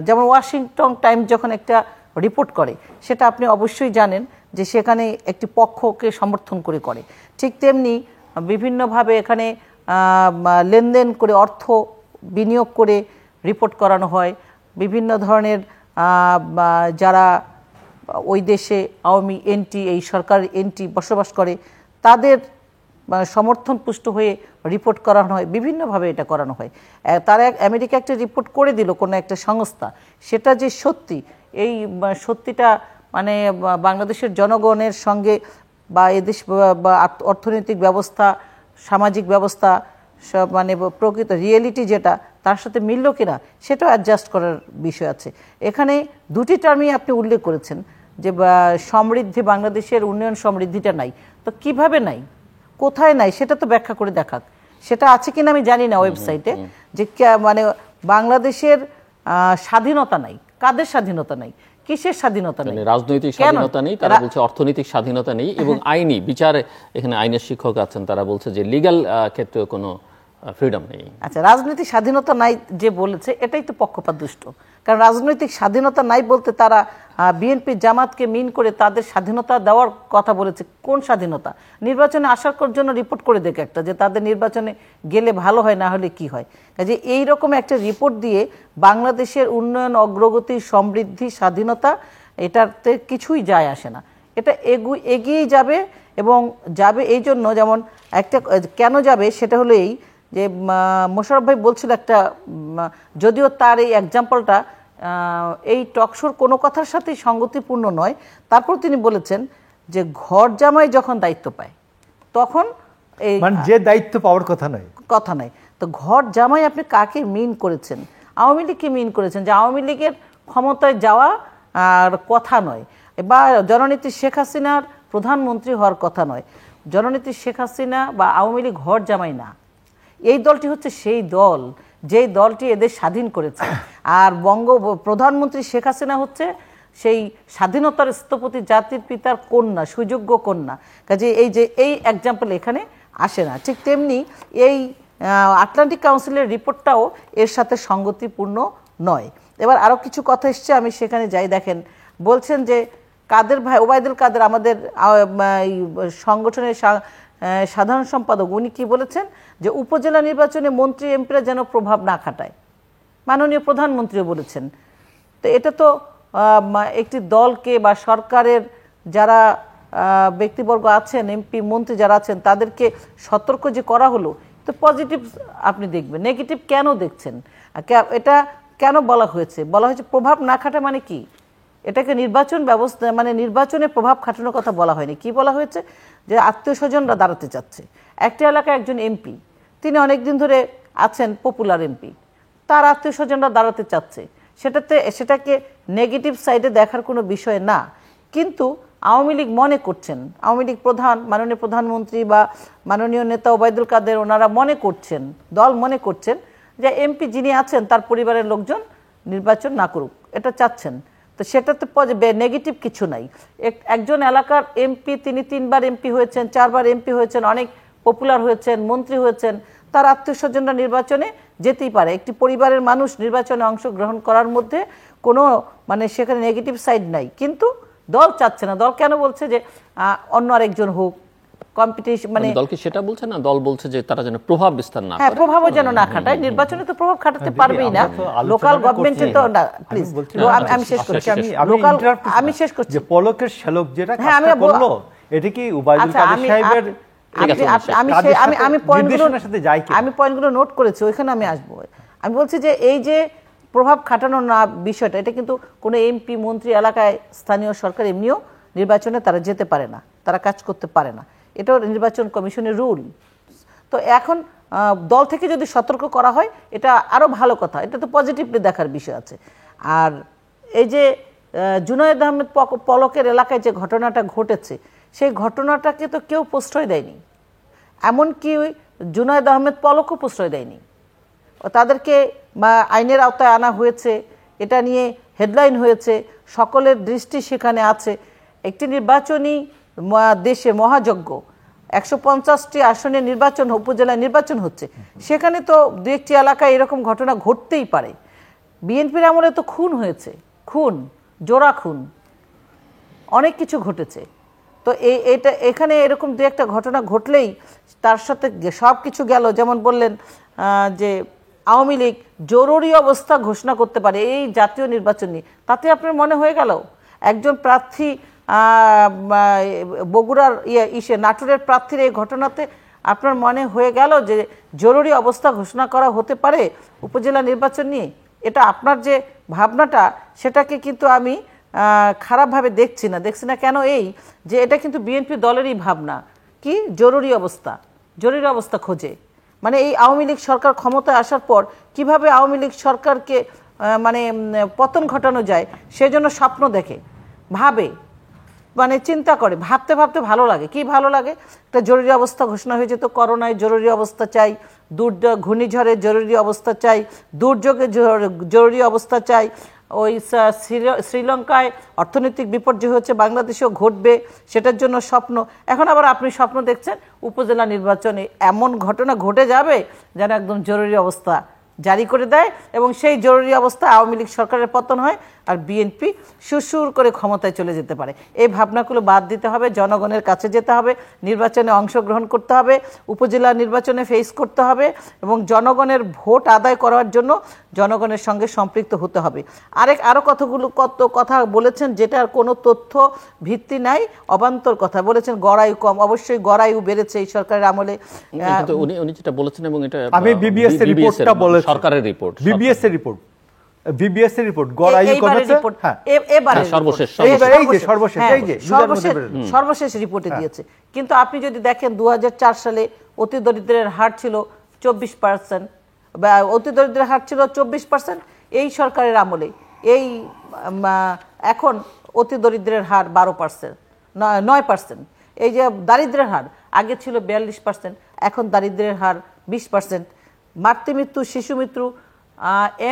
যেমন ওয়াশিংটন টাইমস যখন একটা রিপোর্ট করে, সেটা আপনি অবশ্যই জানেন যে সেখানে একটি পক্ষকে সমর্থন করে। ঠিক তেমনি বিভিন্নভাবে এখানে লেনদেন করে, অর্থ বিনিয়োগ করে রিপোর্ট করানো হয়। বিভিন্ন ধরনের যারা ওই দেশে আওয়ামী এন্টি, এই সরকারের এন্টি বসবাস করে, তাদের সমর্থন পুষ্ট হয়ে রিপোর্ট করানো হয়, বিভিন্নভাবে এটা করানো হয়। তারা আমেরিকা একটা রিপোর্ট করে দিল কোনো একটা সংস্থা, সেটা যে সত্যি, এই সত্যিটা মানে বাংলাদেশের জনগণের সঙ্গে বা এদেশ বা অর্থনৈতিক ব্যবস্থা, সামাজিক ব্যবস্থা, সব মানে প্রকৃত রিয়েলিটি যেটা, তার সাথে মিলল কিনা সেটাও অ্যাডজাস্ট করার বিষয় আছে। এখানে দুটি টার্মই আপনি উল্লেখ করেছেন যে সমৃদ্ধি, বাংলাদেশের উন্নয়ন সমৃদ্ধিটা নাই। তো কিভাবে নাই, কোথায় নাই, সেটা তো ব্যাখ্যা করে দেখাক। সেটা আছে কিনা আমি জানি না ওয়েবসাইটে, যে মানে বাংলাদেশের স্বাধীনতা নাই, কাদের স্বাধীনতা নাই, কিসের স্বাধীনতা নেই? রাজনৈতিক স্বাধীনতা নেই, তারা বলছে অর্থনৈতিক স্বাধীনতা নেই, এবং আইনি বিচারে, এখানে আইনের শিক্ষক আছেন, তারা বলছে যে লিগ্যাল ক্ষেত্রেও কোনো ফ্রিডম নেই। আচ্ছা, রাজনৈতিক স্বাধীনতা নাই যে বলেছে, এটাই তো পক্ষপাত দুষ্ট। কারণ রাজনৈতিক স্বাধীনতা নাই বলতে তারা বিএনপি জামাতকে মিন করে তাদের স্বাধীনতা দেওয়ার কথা বলেছে। কোন স্বাধীনতা? নির্বাচনে আসার জন্য রিপোর্ট করে দেখে একটা, যে তাদের নির্বাচনে গেলে ভালো হয়, না হলে কি হয়। কাজে এইরকম একটা রিপোর্ট দিয়ে বাংলাদেশের উন্নয়ন, অগ্রগতি, সমৃদ্ধি, স্বাধীনতা, এটাতে কিছুই যায় আসে না। এটা এগিয়ে যাবে এবং যাবে এই জন্য, যেমন একটা কেন যাবে সেটা হলো এই যে মোশাররফ ভাই বলছিল একটা, যদিও তার এই এক্সাম্পলটা এই টকশোর কোনো কথার সাথেই সঙ্গতিপূর্ণ নয়, তারপর তিনি বলেছেন যে ঘর জামাই যখন দায়িত্ব পায় তখন এই মানে যে দায়িত্ব পাওয়ার কথা নয়, কথা নাই। তো ঘর জামাই আপনি কাকে মিন করেছেন? আওয়ামী লীগকে মিন করেছেন, যে আওয়ামী লীগের ক্ষমতায় যাওয়া আর কথা নয়, বা জননেত্রী শেখ হাসিনার প্রধানমন্ত্রী হওয়ার কথা নয়। জননেত্রী শেখ হাসিনা বা আওয়ামী লীগ ঘর জামাই না, এই দলটি হচ্ছে সেই দল যেই দলটি এদের স্বাধীন করেছে। আর প্রধানমন্ত্রী শেখ হাসিনা হচ্ছে সেই স্বাধীনতার স্থপতি, জাতির পিতার কন্যা, সুযোগ্য কন্যা। কাজে এই যে এই এক্সাম্পল এখানে আসে না। ঠিক তেমনি এই আটলান্টিক কাউন্সিলের রিপোর্টটাও এর সাথে সঙ্গতিপূর্ণ নয়। এবার আরও কিছু কথা এসছে, আমি সেখানে যাই। দেখেন, বলছেন যে কাদের ভাই, ওবায়দুল কাদের আমাদের সংগঠনের সাধারণ সম্পাদক, উনি কি বলেছেন যে উপজেলা নির্বাচনে মন্ত্রী এমপিরা যেন প্রভাব না খাটায়। মাননীয় প্রধানমন্ত্রীও বলেছেন। তো এটা তো একটি দলকে বা সরকারের যারা ব্যক্তিবর্গ আছেন, এমপি মন্ত্রী যারা আছেন, তাদেরকে সতর্ক যে করা হলো, তো পজিটিভ আপনি দেখবেন, নেগেটিভ কেন দেখছেন? এটা কেন বলা হয়েছে? বলা হয়েছে প্রভাব না খাটা মানে কি? এটাকে নির্বাচন ব্যবস্থা মানে নির্বাচনে প্রভাব খাটানোর কথা বলা হয়নি। কি বলা হয়েছে? যে আত্মীয় স্বজনরা দাঁড়াতে চাচ্ছে। একটা এলাকায় একজন এমপি, তিনি অনেকদিন ধরে আছেন, পপুলার এমপি, তার আত্মীয় স্বজনরা দাঁড়াতে চাচ্ছে, সেটাকে নেগেটিভ সাইডে দেখার কোনো বিষয় না। কিন্তু আওয়ামী লীগ মনে করছেন, আওয়ামী লীগ প্রধান, মাননীয় প্রধানমন্ত্রী বা মাননীয় নেতা ওবায়দুল কাদের, ওনারা মনে করছেন, দল মনে করছেন যে এমপি যিনি আছেন তার পরিবারের লোকজন নির্বাচন না করুক, এটা চাচ্ছেন। তো সেটাতে নেগেটিভ কিছু নাই। একজন এলাকার এমপি, তিনি 3বার এমপি হয়েছেন, 4বার এমপি হয়েছেন, অনেক পপুলার হয়েছেন, মন্ত্রী হয়েছেন, তার আত্মীয় স্বজনরা নির্বাচনে যেতেই পারে। একটি পরিবারের মানুষ নির্বাচনে অংশগ্রহণ করার মধ্যে কোনো সেখানে নেগেটিভ সাইড নাই। কিন্তু দল চাচ্ছে না। দল কেন বলছে যে অন্য আরেকজন হোক, কম্পিটিশন দল কি সেটা বলছে না? দল বলছে যে তারা যেন প্রভাব বিস্তার না করে। হ্যাঁ, প্রভাবও যেন না খাটায়। নির্বাচনে তো প্রভাব খাটাতে পারবেই না, লোকাল গভর্নমেন্টে তো না। প্লিজ, আমি শেষ করছি। আমি শেষ করছি। যে পলকের শ্যালক যেটা কাজটা করলো, এটা কি ওবায়দুল কাদের সাহেবের? আমি পয়েন্টগুলো নোট করেছি, ওইখানে আমি আসবো। আমি বলছি যে এই যে প্রভাব খাটানোর না বিষয়টা, এটা কিন্তু কোনো এমপি মন্ত্রী এলাকায় স্থানীয় সরকার এমনিও নির্বাচনে তারা যেতে পারে না, তারা কাজ করতে পারে না, এটাও নির্বাচন কমিশনের রুল। তো এখন দল থেকে যদি সতর্ক করা হয়, এটা আরো ভালো কথা, এটা তো পজিটিভলি দেখার বিষয় আছে। আর এই যে জুনায়েদ আহমেদ পলকের এলাকায় যে ঘটনাটা ঘটেছে, সেই ঘটনাটাকে তো কেউ প্রশ্রয় দেয়নি, এমনকি জুনায়েদ আহমেদ পলকও প্রশ্রয় দেয়নি। তাদেরকে আইনের আওতায় আনা হয়েছে, এটা নিয়ে হেডলাইন হয়েছে, সকলের দৃষ্টি সেখানে আছে। একটি নির্বাচনী দেশে মহাযজ্ঞ, 150টি আসনে নির্বাচন, উপজেলায় নির্বাচন হচ্ছে, সেখানে তো দু একটি এলাকায় এরকম ঘটনা ঘটতেই পারে। বিএনপির আমলে তো খুন হয়েছে, খুন, জোড়া খুন, অনেক কিছু ঘটেছে। তো এখানে এরকম দু একটা ঘটনা ঘটলেই তার সাথে সব কিছু গেল। যেমন বললেন যে আওয়ামী লীগ জরুরি অবস্থা ঘোষণা করতে পারে এই জাতীয় নির্বাচন নিয়ে, তাতে আপনার মনে হয়ে গেল একজন প্রার্থী বগুড়ার নাটোরের প্রার্থীর এই ঘটনাতে আপনার মনে হয়ে গেল যে জরুরি অবস্থা ঘোষণা করা হতে পারে উপজেলা নির্বাচন নিয়ে? এটা আপনার যে ভাবনাটা, সেটাকে কিন্তু আমি খারাপভাবে দেখছি না। কেন? এই যে এটা কিন্তু বিএনপি দলেরই ভাবনা, কি জরুরি অবস্থা খোঁজে। এই আওয়ামী লীগ সরকার ক্ষমতায় আসার পর কিভাবে আওয়ামী লীগ সরকারকে পতন ঘটানো যায়, সেজন্য স্বপ্ন দেখে, ভাবে, চিন্তা করে, ভাবতে ভাবতে ভালো লাগে। কি ভালো লাগে? একটা জরুরি অবস্থা ঘোষণা হয়েছে, তো করোনায় জরুরি অবস্থা চাই, ঘূর্ণিঝড়ে জরুরি অবস্থা চাই, দুর্যোগে জরুরি অবস্থা চাই, ওই শ্রীলঙ্কায় অর্থনৈতিক বিপর্যয় হচ্ছে, বাংলাদেশেও ঘটবে, সেটার জন্য স্বপ্ন। এখন আবার আপনি স্বপ্ন দেখছেন উপজেলা নির্বাচনে এমন ঘটনা ঘটে যাবে যেন একদম জরুরি অবস্থা জারি করে দেয়, এবং সেই জরুরি অবস্থা আওয়ামী লীগ সরকারের পতন হয় আর বিএনপি সুসুর করে ক্ষমতায় চলে যেতে পারে। এই ভাবনাগুলো বাদ দিতে হবে, জনগণের কাছে যেতে হবে, নির্বাচনে অংশগ্রহণ করতে হবে, উপজেলা নির্বাচনে ফেস করতে হবে, এবং জনগণের ভোট আদায় করার জন্য জনগণের সঙ্গে সম্পৃক্ত হতে হবে। আরো কত কথা বলেছেন যেটার কোনো তথ্য ভিত্তি নাই, অবান্তর কথা বলেছেন। গড়ায়ু কম, অবশ্যই গড়ায়ু বেড়েছে এই সরকারের আমলে। কিন্তু উনি যেটা বলেছেন, এবং এটা আমি বিবিএস এর রিপোর্টটা বলেছি, সরকারের রিপোর্ট, বিবিএস এর রিপোর্ট গড়ায়ু কমেছে। হ্যাঁ, এবারে সর্বশেষ রিপোর্টে দিয়েছে। কিন্তু আপনি যদি দেখেন 2004 সালে অতি দরিদ্রের হার ছিল 24%, বা অতি দরিদ্রের হার ছিল 24% এই সরকারের আমলে। এখন অতি দরিদ্রের হার 12%, 9%। এই যে দারিদ্রের হার আগে ছিল 42%, এখন দারিদ্রের হার 20%। মাতৃমৃত্যু, শিশু মৃত্যু,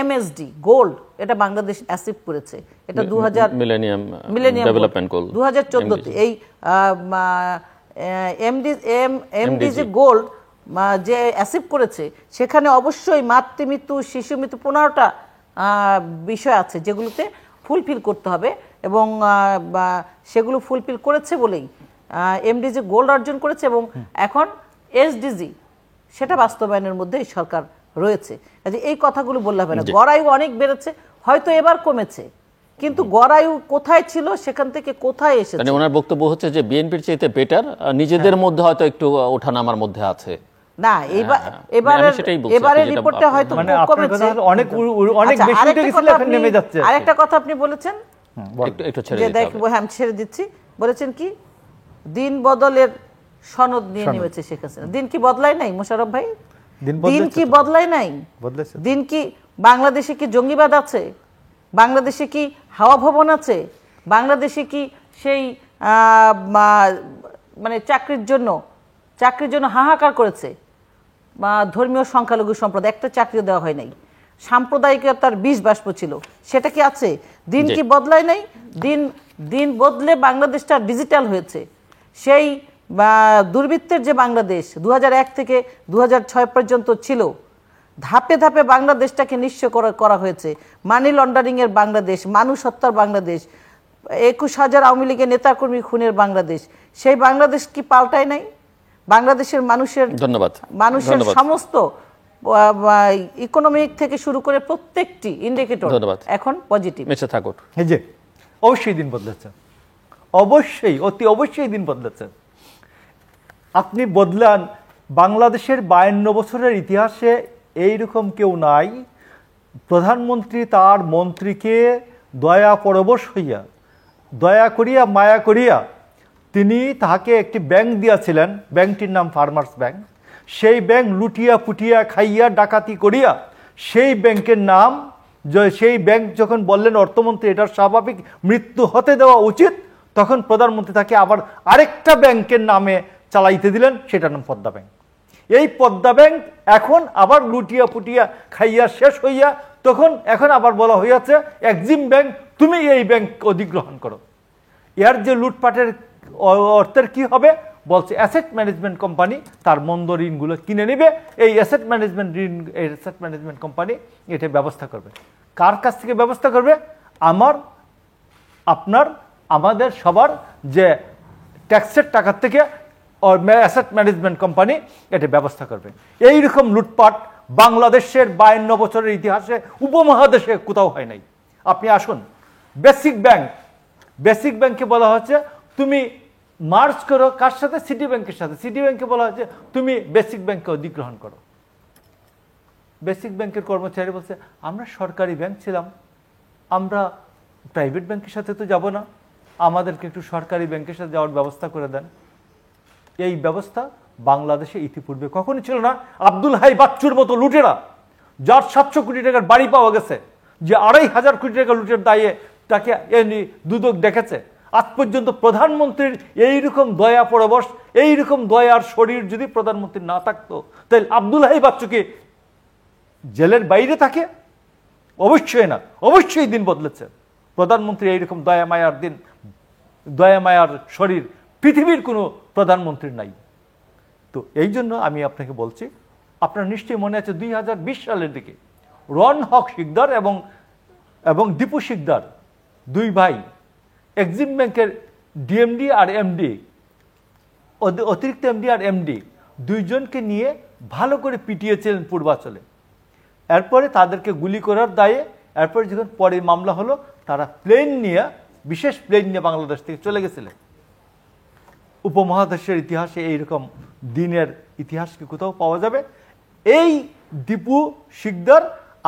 MSD গোল্ড, এটা বাংলাদেশ অ্যাচিভ করেছে। এটা 2000 মিলেনিয়াম ডেভেলপমেন্ট গোল 2014-তে এই এমডি যে গোল্ড যে অ্যাচিভ করেছে, সেখানে অবশ্যই মাতৃমৃত্যু, শিশু মৃত্যু 15টা বিষয় আছে যেগুলোতে ফুলফিল করতে হবে, এবং সেগুলো ফুলফিল করেছে বলেই এমডিজি গোল্ড অর্জন করেছে। এবং এখন এসডিজি সেটা বাস্তবায়নের মধ্যে এই সরকার রয়েছে। এই কথাগুলো বললে হবে না। গড়ায়ু অনেক বেড়েছে, হয়তো এবার কমেছে, কিন্তু গড়ায়ু কোথায় ছিল সেখান থেকে কোথায় এসেছে। মানে ওনার বক্তব্য হচ্ছে যে বিএনপির চাইতে বেটার, নিজেদের মধ্যে হয়তো একটু ওঠানামার মধ্যে আছে। না, এবারে রিপোর্টে হয়তো কমেছে, অনেক বেশি উঠে গেছিল, এখন নেমে যাচ্ছে। আরেকটা কথা আপনি বলেছেন, একটু ছেড়ে দিতে হবে। হ্যাঁ, আমি ছেড়ে দিচ্ছি। বলেছেন কি, দিন বদলের সনদ নিয়ে নেমেছে শেখ হাসিনা। দিন কি বদলায় নাই মোশাররফ ভাই? দিন কি বদলায় নাই? দিন কি বাংলাদেশে কি জঙ্গিবাদ আছে? বাংলাদেশে কি হাওয়া ভবন আছে? বাংলাদেশে কি সেই মানে চাকরির জন্য হাহাকার করেছে ধর্মীয় সংখ্যালঘু সম্প্রদায়? একটা চাকরিও দেওয়া হয় নাই। সাম্প্রদায়িকতার বিষ বাষ্প ছিল, সেটা কি আছে? দিন কি বদলায় নাই? দিন বদলে বাংলাদেশটা ডিজিটাল হয়েছে। সেই দুর্বৃত্তের যে বাংলাদেশ 2001 থেকে 2006 পর্যন্ত ছিল, ধাপে ধাপে বাংলাদেশটাকে নিঃস্ব করা হয়েছে। মানি লন্ডারিং এর বাংলাদেশ, মানুষ হত্যার বাংলাদেশ, 21,000 আওয়ামী লীগের নেতাকর্মী খুনের বাংলাদেশ। সেই বাংলাদেশ কি পাল্টায় নাই? বাংলাদেশের মানুষের সমস্ত ইকোনমিক থেকে শুরু করে প্রত্যেকটি ইন্ডিকেটর এখন পজিটিভ। অবশ্যই দিন বদলেছে, অবশ্যই দিন বদলেছে। আপনি বদলান, বাংলাদেশের 52 বছরের ইতিহাসে এইরকম কেউ নাই প্রধানমন্ত্রী তার মন্ত্রীকে দয়া পরবশ হইয়া, দয়া করিয়া, মায়া করিয়া তিনি তাহাকে একটি ব্যাংক দিয়াছিলেন, ব্যাংকটির নাম ফার্মার্স ব্যাংক। সেই ব্যাংক লুটিয়া পুটিয়া খাইয়া ডাকাতি করিয়া সেই ব্যাংকের নাম, সেই ব্যাংক যখন বললেন অর্থমন্ত্রী এটার স্বাভাবিক মৃত্যু হতে দেওয়া উচিত, তখন প্রধানমন্ত্রী তাকে আবার আরেকটা ব্যাংকের নামে চালাইতে দিলেন, সেটার নাম পদ্মা ব্যাংক। এই পদ্মা ব্যাংক এখন আবার লুটিয়া পুটিয়া খাইয়া শেষ হইয়া এখন আবার বলা হইয়াছে এক্সিম ব্যাংক, তুমি এই ব্যাংক অধিগ্রহণ করো। এর যে লুটপাটের অর্থের কি হবে বলছে, অ্যাসেট ম্যানেজমেন্ট কোম্পানি তার মন্দ ঋণগুলো কিনে নেবে, এই অ্যাসেট ম্যানেজমেন্ট কোম্পানি এটা ব্যবস্থা করবে। কার কাছ থেকে ব্যবস্থা করবে? আমাদের সবার যে ট্যাক্সের টাকার থেকে অ্যাসেট ম্যানেজমেন্ট কোম্পানি এটা ব্যবস্থা করবে। এইরকম লুটপাট বাংলাদেশের 52 বছরের ইতিহাসে উপমহাদেশে কোথাও হয় নাই। আপনি আসুন, বেসিক ব্যাংকে বলা হচ্ছে তুমি মার্জ করো কার সাথে? সিটি ব্যাংকের সাথে। সিটি ব্যাংকে বলা হচ্ছে তুমি বেসিক ব্যাংকে অধিগ্রহণ করো। বেসিক ব্যাংকের কর্মচারী বলছে আমরা সরকারি ব্যাংক ছিলাম, আমরা প্রাইভেট ব্যাংকের সাথে তো যাব না, আমাদেরকে একটু সরকারি ব্যাংকের সাথে যাওয়ার ব্যবস্থা করে দেন। এই ব্যবস্থা বাংলাদেশে ইতিপূর্বে কখনই ছিল না। আব্দুল হাই বাচ্চুর মতো লুটেরা, যার 700 কোটি টাকার বাড়ি পাওয়া গেছে, যে 2,500 কোটি টাকা লুটের দায়ে তাকে দুদক দেখেছে, আজ পর্যন্ত প্রধানমন্ত্রীর এইরকম দয়া পরবশ, এইরকম দয়ার শরীর যদি প্রধানমন্ত্রী না থাকতো, তাহলে আব্দুল হাই বাচ্চুকে জেলের বাইরে থাকে? অবশ্যই না, অবশ্যই দিন বদলেছে। প্রধানমন্ত্রী এইরকম দয়া মায়ার শরীর পৃথিবীর কোনো প্রধানমন্ত্রীর নাই। তো এই জন্য আমি আপনাকে বলছি, আপনার নিশ্চয়ই মনে আছে 2020 সালের দিকে রন হক শিকদার এবং দীপু শিকদার, দুই ভাই এক্সিম ব্যাংকের ডিএমডি আর এমডি, অতিরিক্ত এমডি আর এমডি, দুইজনকে নিয়ে ভালো করে পিটিয়েছিলেন পূর্বাচলে। এরপরে তাদেরকে গুলি করার দায়ে এরপরে যখন পরে মামলা হলো, তারা প্লেন নিয়ে, বিশেষ প্লেন নিয়ে বাংলাদেশ থেকে চলে গেছিলেন। উপমহাদেশের ইতিহাসে এইরকম দিনের ইতিহাস কি কোথাও পাওয়া যাবে? এই দীপু শিকদার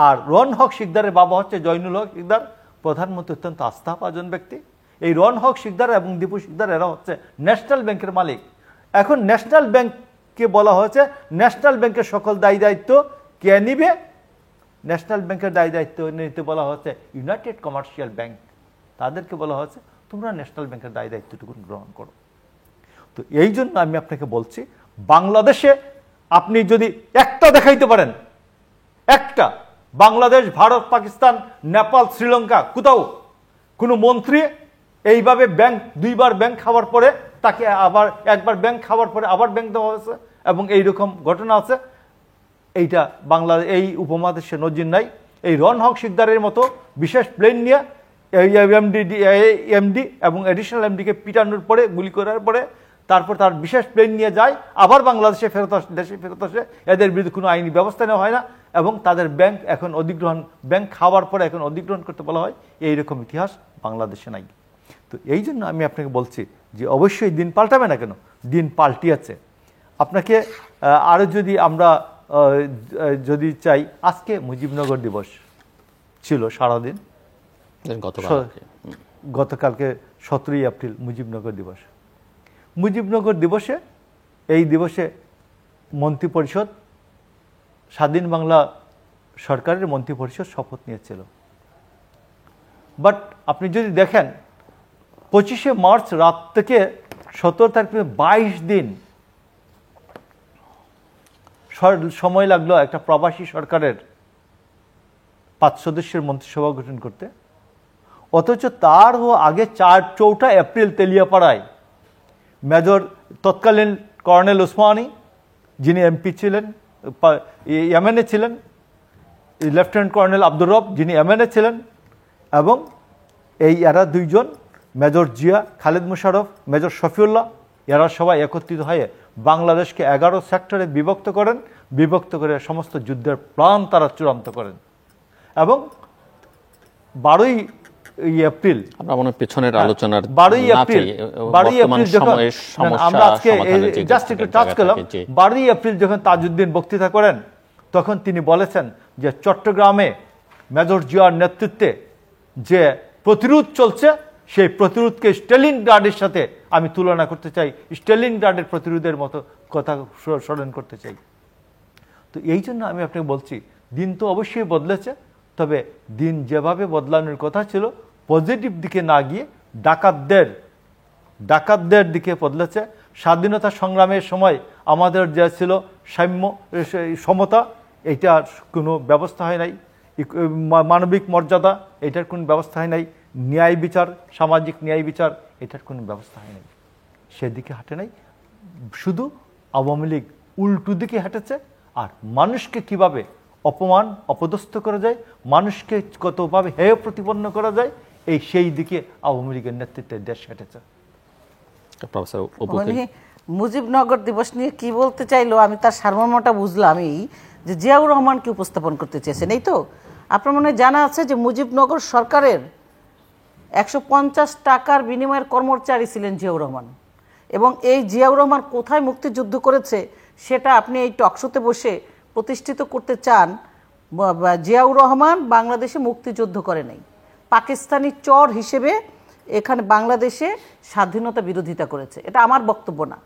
আর রন হক শিকদারের বাবা হচ্ছে জয়নুল হক শিকদার, প্রধানমন্ত্রী অত্যন্ত আস্থাভাজন ব্যক্তি। এই রন হক শিকদার এবং দীপু শিকদার এরা হচ্ছে ন্যাশনাল ব্যাংকের মালিক। এখন ন্যাশনাল ব্যাংককে বলা হয়েছে ন্যাশনাল ব্যাংকের সকল দায়ী দায়িত্ব কে নিবে? ন্যাশনাল ব্যাংকের দায়ী দায়িত্ব নিতে বলা হচ্ছে ইউনাইটেড কমার্শিয়াল ব্যাংক। তাদেরকে বলা হচ্ছে তোমরা ন্যাশনাল ব্যাংকের দায়ী দায়িত্বটুকু গ্রহণ করো। তো এই জন্য আমি আপনাকে বলছি, বাংলাদেশে আপনি যদি একটা দেখাইতে পারেন, একটা, বাংলাদেশ, ভারত, পাকিস্তান, নেপাল, শ্রীলঙ্কা কোথাও কোনো মন্ত্রী এইভাবে ব্যাংক, দুইবার ব্যাংক খাওয়ার পরে তাকে আবার একবার ব্যাংক খাওয়ার পরে আবার ব্যাংক দেওয়া হয়েছে এবং এইরকম ঘটনা আছে, এইটা বাংলাদেশ, এই উপমহাদেশে নজির নাই। এই রন হক শিকদারের মতো বিশেষ প্লেন নিয়ে এমডি এবং এডিশনাল এমডিকে পিটানোর পরে, গুলি করার পরে তারপর তার বিশেষ প্লেন নিয়ে যায়, আবার বাংলাদেশে দেশে ফেরত আসে, এদের বিরুদ্ধে কোনো আইনি ব্যবস্থা নেওয়া হয় না এবং তাদের ব্যাংক এখন অধিগ্রহণ, ব্যাংক খাওয়ার পরে এখন অধিগ্রহণ করতে বলা হয়। এইরকম ইতিহাস বাংলাদেশে নাই। তো এই জন্য আমি আপনাকে বলছি যে অবশ্যই দিন পাল্টাবে না কেন, দিন পাল্টিয়েছে। আপনাকে আরও যদি আমরা যদি চাই, আজকে মুজিবনগর দিবস ছিল সারাদিন, গতকালকে 17ই এপ্রিল মুজিবনগর দিবস। মুজিবনগর দিবসে, এই দিবসে মন্ত্রিপরিষদ, স্বাধীন বাংলা সরকারের মন্ত্রিপরিষদ শপথ নিয়েছিল। বাট আপনি যদি দেখেন 25শে মার্চ রাত থেকে 17 তারিখ 22 দিন সময় লাগলো একটা প্রবাসী সরকারের 5 সদস্যের মন্ত্রিসভা গঠন করতে। অথচ তারও আগে 4 এপ্রিল তেলিয়াপাড়ায় মেজর, তৎকালীন কর্নেল ওসমানী, যিনি এমপি ছিলেন, এমএনএ ছিলেন, লেফটেন্যান্ট কর্নেল আব্দুর রব, যিনি এমএনএ ছিলেন, এবং এরা দুইজন, মেজর জিয়া, খালেদ মুশারফ, মেজর শফিউল্লাহ, এরা সবাই একত্রিত হয়ে বাংলাদেশকে 11 সেক্টরে বিভক্ত করেন। বিভক্ত করে সমস্ত যুদ্ধের প্ল্যান তারা চূড়ান্ত করেন এবং 12ই এপ্রিল, আমরা মনে পেছনের আলোচনার 12ই এপ্রিল যখন আমরা আজকে জাস্ট একটু টাচ করলাম, 12ই এপ্রিল যখন তাজউদ্দিন বক্তৃতা করেন, তখন তিনি বলেছেন যে চট্টগ্রামে মেজর জিয়ার নেতৃত্বে যে প্রতিরোধ চলছে, সেই প্রতিরোধকে স্টালিনগ্রাডের সাথে আমি তুলনা করতে চাই, স্টালিনগ্রাডের প্রতিরোধের মতো কথা স্মরণ করতে চাই। তো এই জন্য আমি আপনাকে বলছি, দিন তো অবশ্যই বদলেছে, তবে দিন যেভাবে বদলানোর কথা ছিল, পজিটিভ দিকে না গিয়ে ডাকাতদের দিকে বদলেছে। স্বাধীনতা সংগ্রামের সময় আমাদের যা ছিল সাম্য, সমতা, এইটার কোনো ব্যবস্থা হয় নাই। মানবিক মর্যাদা, এটার কোনো ব্যবস্থা হয় নাই। ন্যায় বিচার, সামাজিক ন্যায় বিচার, এটার কোনো ব্যবস্থা হয় নাই। সেদিকে হাঁটে নাই, শুধু আওয়ামী লীগ উল্টো দিকে হেঁটেছে। আর মানুষকে কিভাবে অপমান, অপদস্থ করা যায়, মানুষকে কতভাবে হেয় প্রতিপন্ন করা যায়, সেই দিকে আওয়ামী লীগের নেতৃত্বে দেশ হেঁটেছে। মুজিবনগর দিবস নিয়ে কি বলতে চাইলো, আমি তার সারমর্মটা বুঝলাম, এই যে জিয়াউর রহমানকে উপস্থাপন করতে চেয়েছেন। এই তো আপনার মনে জানা আছে যে মুজিবনগর সরকারের 150 টাকার বিনিময়ের কর্মচারী ছিলেন জিয়াউর রহমান, এবং এই জিয়াউর রহমান কোথায় মুক্তিযুদ্ধ করেছে সেটা আপনি এই টকশোতে বসে প্রতিষ্ঠিত করতে চান। জিয়াউর রহমান বাংলাদেশে মুক্তিযুদ্ধ করে নাই, পাকিস্তানি চর হিসেবে এখানে বাংলাদেশে স্বাধীনতা বিরোধিতা করেছে। এটা আমার বক্তব্য না,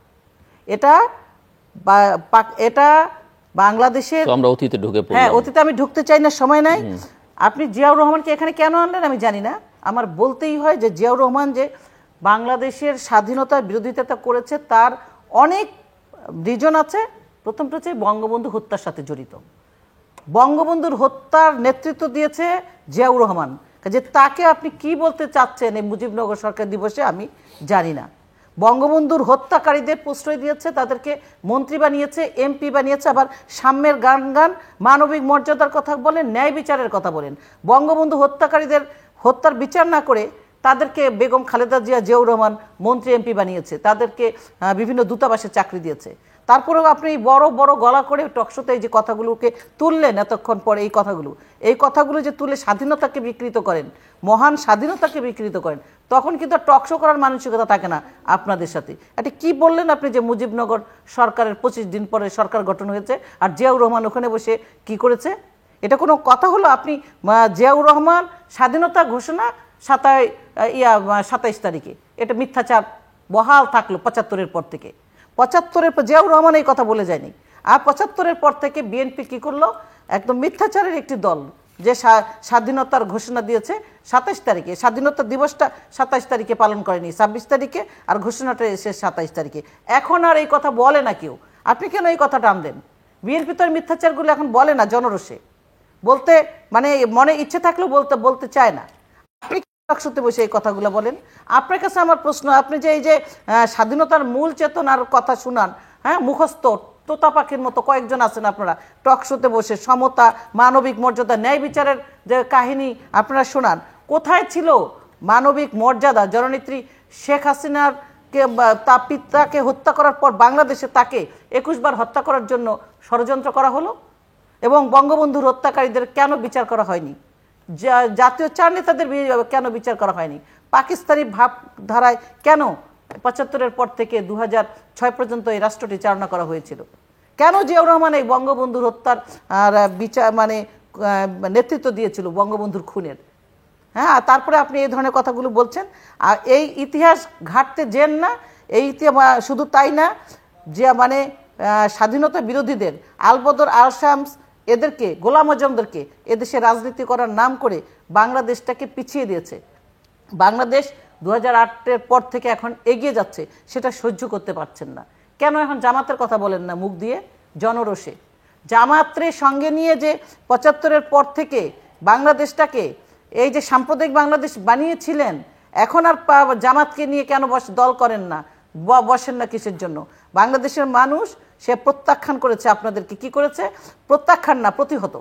এটা বাংলাদেশের, আমরা অতীতে ঢুকে পড়লাম। হ্যাঁ, অতীতে আমি ঢুকতে চাই না, সময় নাই। আপনি জিয়াউর রহমানকে এখানে কেন আনলেন আমি জানি না। আমার বলতেই হয় যে জিয়াউর রহমান যে বাংলাদেশের স্বাধীনতার বিরোধিতা করেছে তার অনেক রিজন আছে। প্রথমটা হচ্ছে বঙ্গবন্ধু হত্যার সাথে জড়িত। বঙ্গবন্ধুর হত্যার নেতৃত্ব দিয়েছে জিয়াউর রহমান, যে তাকে আপনি কি বলতে চাচ্ছেন এই মুজিবনগর সরকার দিবসে আমি জানি না। বঙ্গবন্ধুর হত্যাকারীদের প্রশ্রয় দিয়েছে, তাদেরকে মন্ত্রী বানিয়েছে, এমপি বানিয়েছে, আবার সাম্যের গান মানবিক মর্যাদার কথা বলেন, ন্যায় বিচারের কথা বলেন। বঙ্গবন্ধু হত্যাকারীদের হত্যার বিচার না করে তাদেরকে বেগম খালেদা জিয়া, জিয়াউর রহমান মন্ত্রী এমপি বানিয়েছে, তাদেরকে বিভিন্ন দূতাবাসে চাকরি দিয়েছে। তারপরেও আপনি বড় বড় গলা করে টকশোতে এই যে কথাগুলোকে তুললেন এতক্ষণ পরে, এই কথাগুলো যে তুলে স্বাধীনতাকে বিকৃত করেন, মহান স্বাধীনতাকে বিকৃত করেন, তখন কিন্তু টকশো করার মানসিকতা থাকে না আপনাদের সাথে। এটা কি বললেন আপনি যে মুজিবনগর সরকারের 25 দিন পরে সরকার গঠন হয়েছে আর জিয়াউর রহমান ওখানে বসে কি করেছে? এটা কোনো কথা হলো? আপনি জিয়াউর রহমান স্বাধীনতা ঘোষণা 27 তারিখে, এটা মিথ্যাচার বহাল থাকলো 75-এর পর থেকে। 75-এর পর জিয়াউর রহমান এই কথা বলে যায়নি, আর 75-এর পর থেকে বিএনপি কি করলো? একদম মিথ্যাচারের একটি দল যে স্বাধীনতার ঘোষণা দিয়েছে 27 তারিখে, স্বাধীনতা দিবসটা 27 তারিখে পালন করেনি, 26 তারিখে, আর ঘোষণাটা এসে 27 তারিখে। এখন আর এই কথা বলে না কেউ। আপনি কেন এই কথাটা আনলেন? বিএনপি তো আর মিথ্যাচারগুলো এখন বলে না জনরোষে, বলতে মানে মনে ইচ্ছে থাকলেও বলতে চায় না। আপনি টকশোতে বসে এই কথাগুলো বলেন। আপনার কাছে আমার প্রশ্ন, আপনি যে এই যে স্বাধীনতার মূল চেতনার কথা শুনান, হ্যাঁ, মুখস্থ তোতা পাখির মতো কয়েকজন আছেন আপনারা টকশোতে বসে সমতা, মানবিক মর্যাদা, ন্যায় বিচারের যে কাহিনী আপনারা শোনান, কোথায় ছিল মানবিক মর্যাদা? জননেত্রী শেখ হাসিনার তার পিতাকে হত্যা করার পর বাংলাদেশে তাকে 21 বার হত্যা করার জন্য ষড়যন্ত্র করা হলো, এবং বঙ্গবন্ধুর হত্যাকারীদের কেন বিচার করা হয়নি? জাতীয় 4 নেতাদের কেন বিচার করা হয়নি? পাকিস্তানি ভাবধারায় কেন 75-এর পর থেকে 2006 পর্যন্ত এই রাষ্ট্রটি চালনা করা হয়েছিল? কেন জিয়াউর রহমান এই বঙ্গবন্ধুর হত্যার বিচার নেতৃত্ব দিয়েছিল বঙ্গবন্ধুর খুনের? হ্যাঁ, তারপরে আপনি এই ধরনের কথাগুলো বলছেন। আর এই ইতিহাস ঘাটতে যেন না। এই ইতিহাস শুধু তাই না, যে স্বাধীনতা বিরোধীদের আলবদর, আল শামস, এদেরকে, গোলাম আজমদেরকে এদেশে রাজনীতি করার নাম করে বাংলাদেশটাকে পিছিয়ে দিয়েছে। বাংলাদেশ 2008-এর পর থেকে এখন এগিয়ে যাচ্ছে, সেটা সহ্য করতে পারছেন না। কেন এখন জামাতের কথা বলেন না মুখ দিয়ে জনরোষে? জামাতের সঙ্গে নিয়ে যে 75-এর পর থেকে বাংলাদেশটাকে এই যে সাম্প্রদায়িক বাংলাদেশ বানিয়েছিলেন, এখন আর জামাতকে নিয়ে কেন দল করেন না, বসেন না কিসের জন্য? বাংলাদেশের মানুষ সে প্রত্যাখ্যান করেছে আপনাদেরকে। কি করেছে? প্রত্যাখ্যান না, প্রতিহত।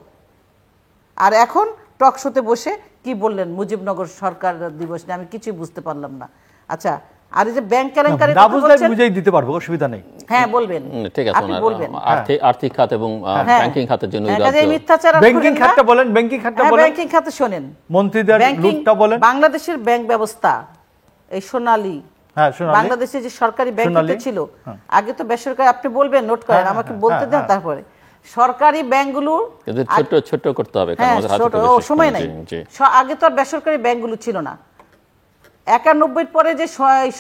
আর এখন টকশোতে বসে কি বললেন মুজিবনগর সরকার দিবস নিয়ে? আমি কিছুই বুঝতে পারলাম না। আচ্ছা, আর এই যে ব্যাংক কেলেঙ্কারি না বুঝলে বুঝেই দিতে পারবো, অসুবিধা নেই। হ্যাঁ, বলবেন, ঠিক আছে। আপনি বলবেন। আর্থিক খাত এবং ব্যাংকিং খাতের জন্য ব্যাংকিং খাতটা বলেন, ব্যাংকিং খাতটা বলেন। ব্যাংকিং খাতে শোনেন, মন্ত্রীদের লুটটা বলেন। বাংলাদেশের ব্যাংক ব্যবস্থা, এই সোনালী, বাংলাদেশে যে সরকারি ব্যাংকটা ছিল, আগে তো বেসরকারি, আপনি বলবেন, নোট করেন, আমাকে বলতে দেন। তারপরে সরকারি ব্যাংকগুলো ছোট করতে হবে, সময় নাই। আগে তো আর বেসরকারি ব্যাংকগুলো ছিল না। 91 পরে যে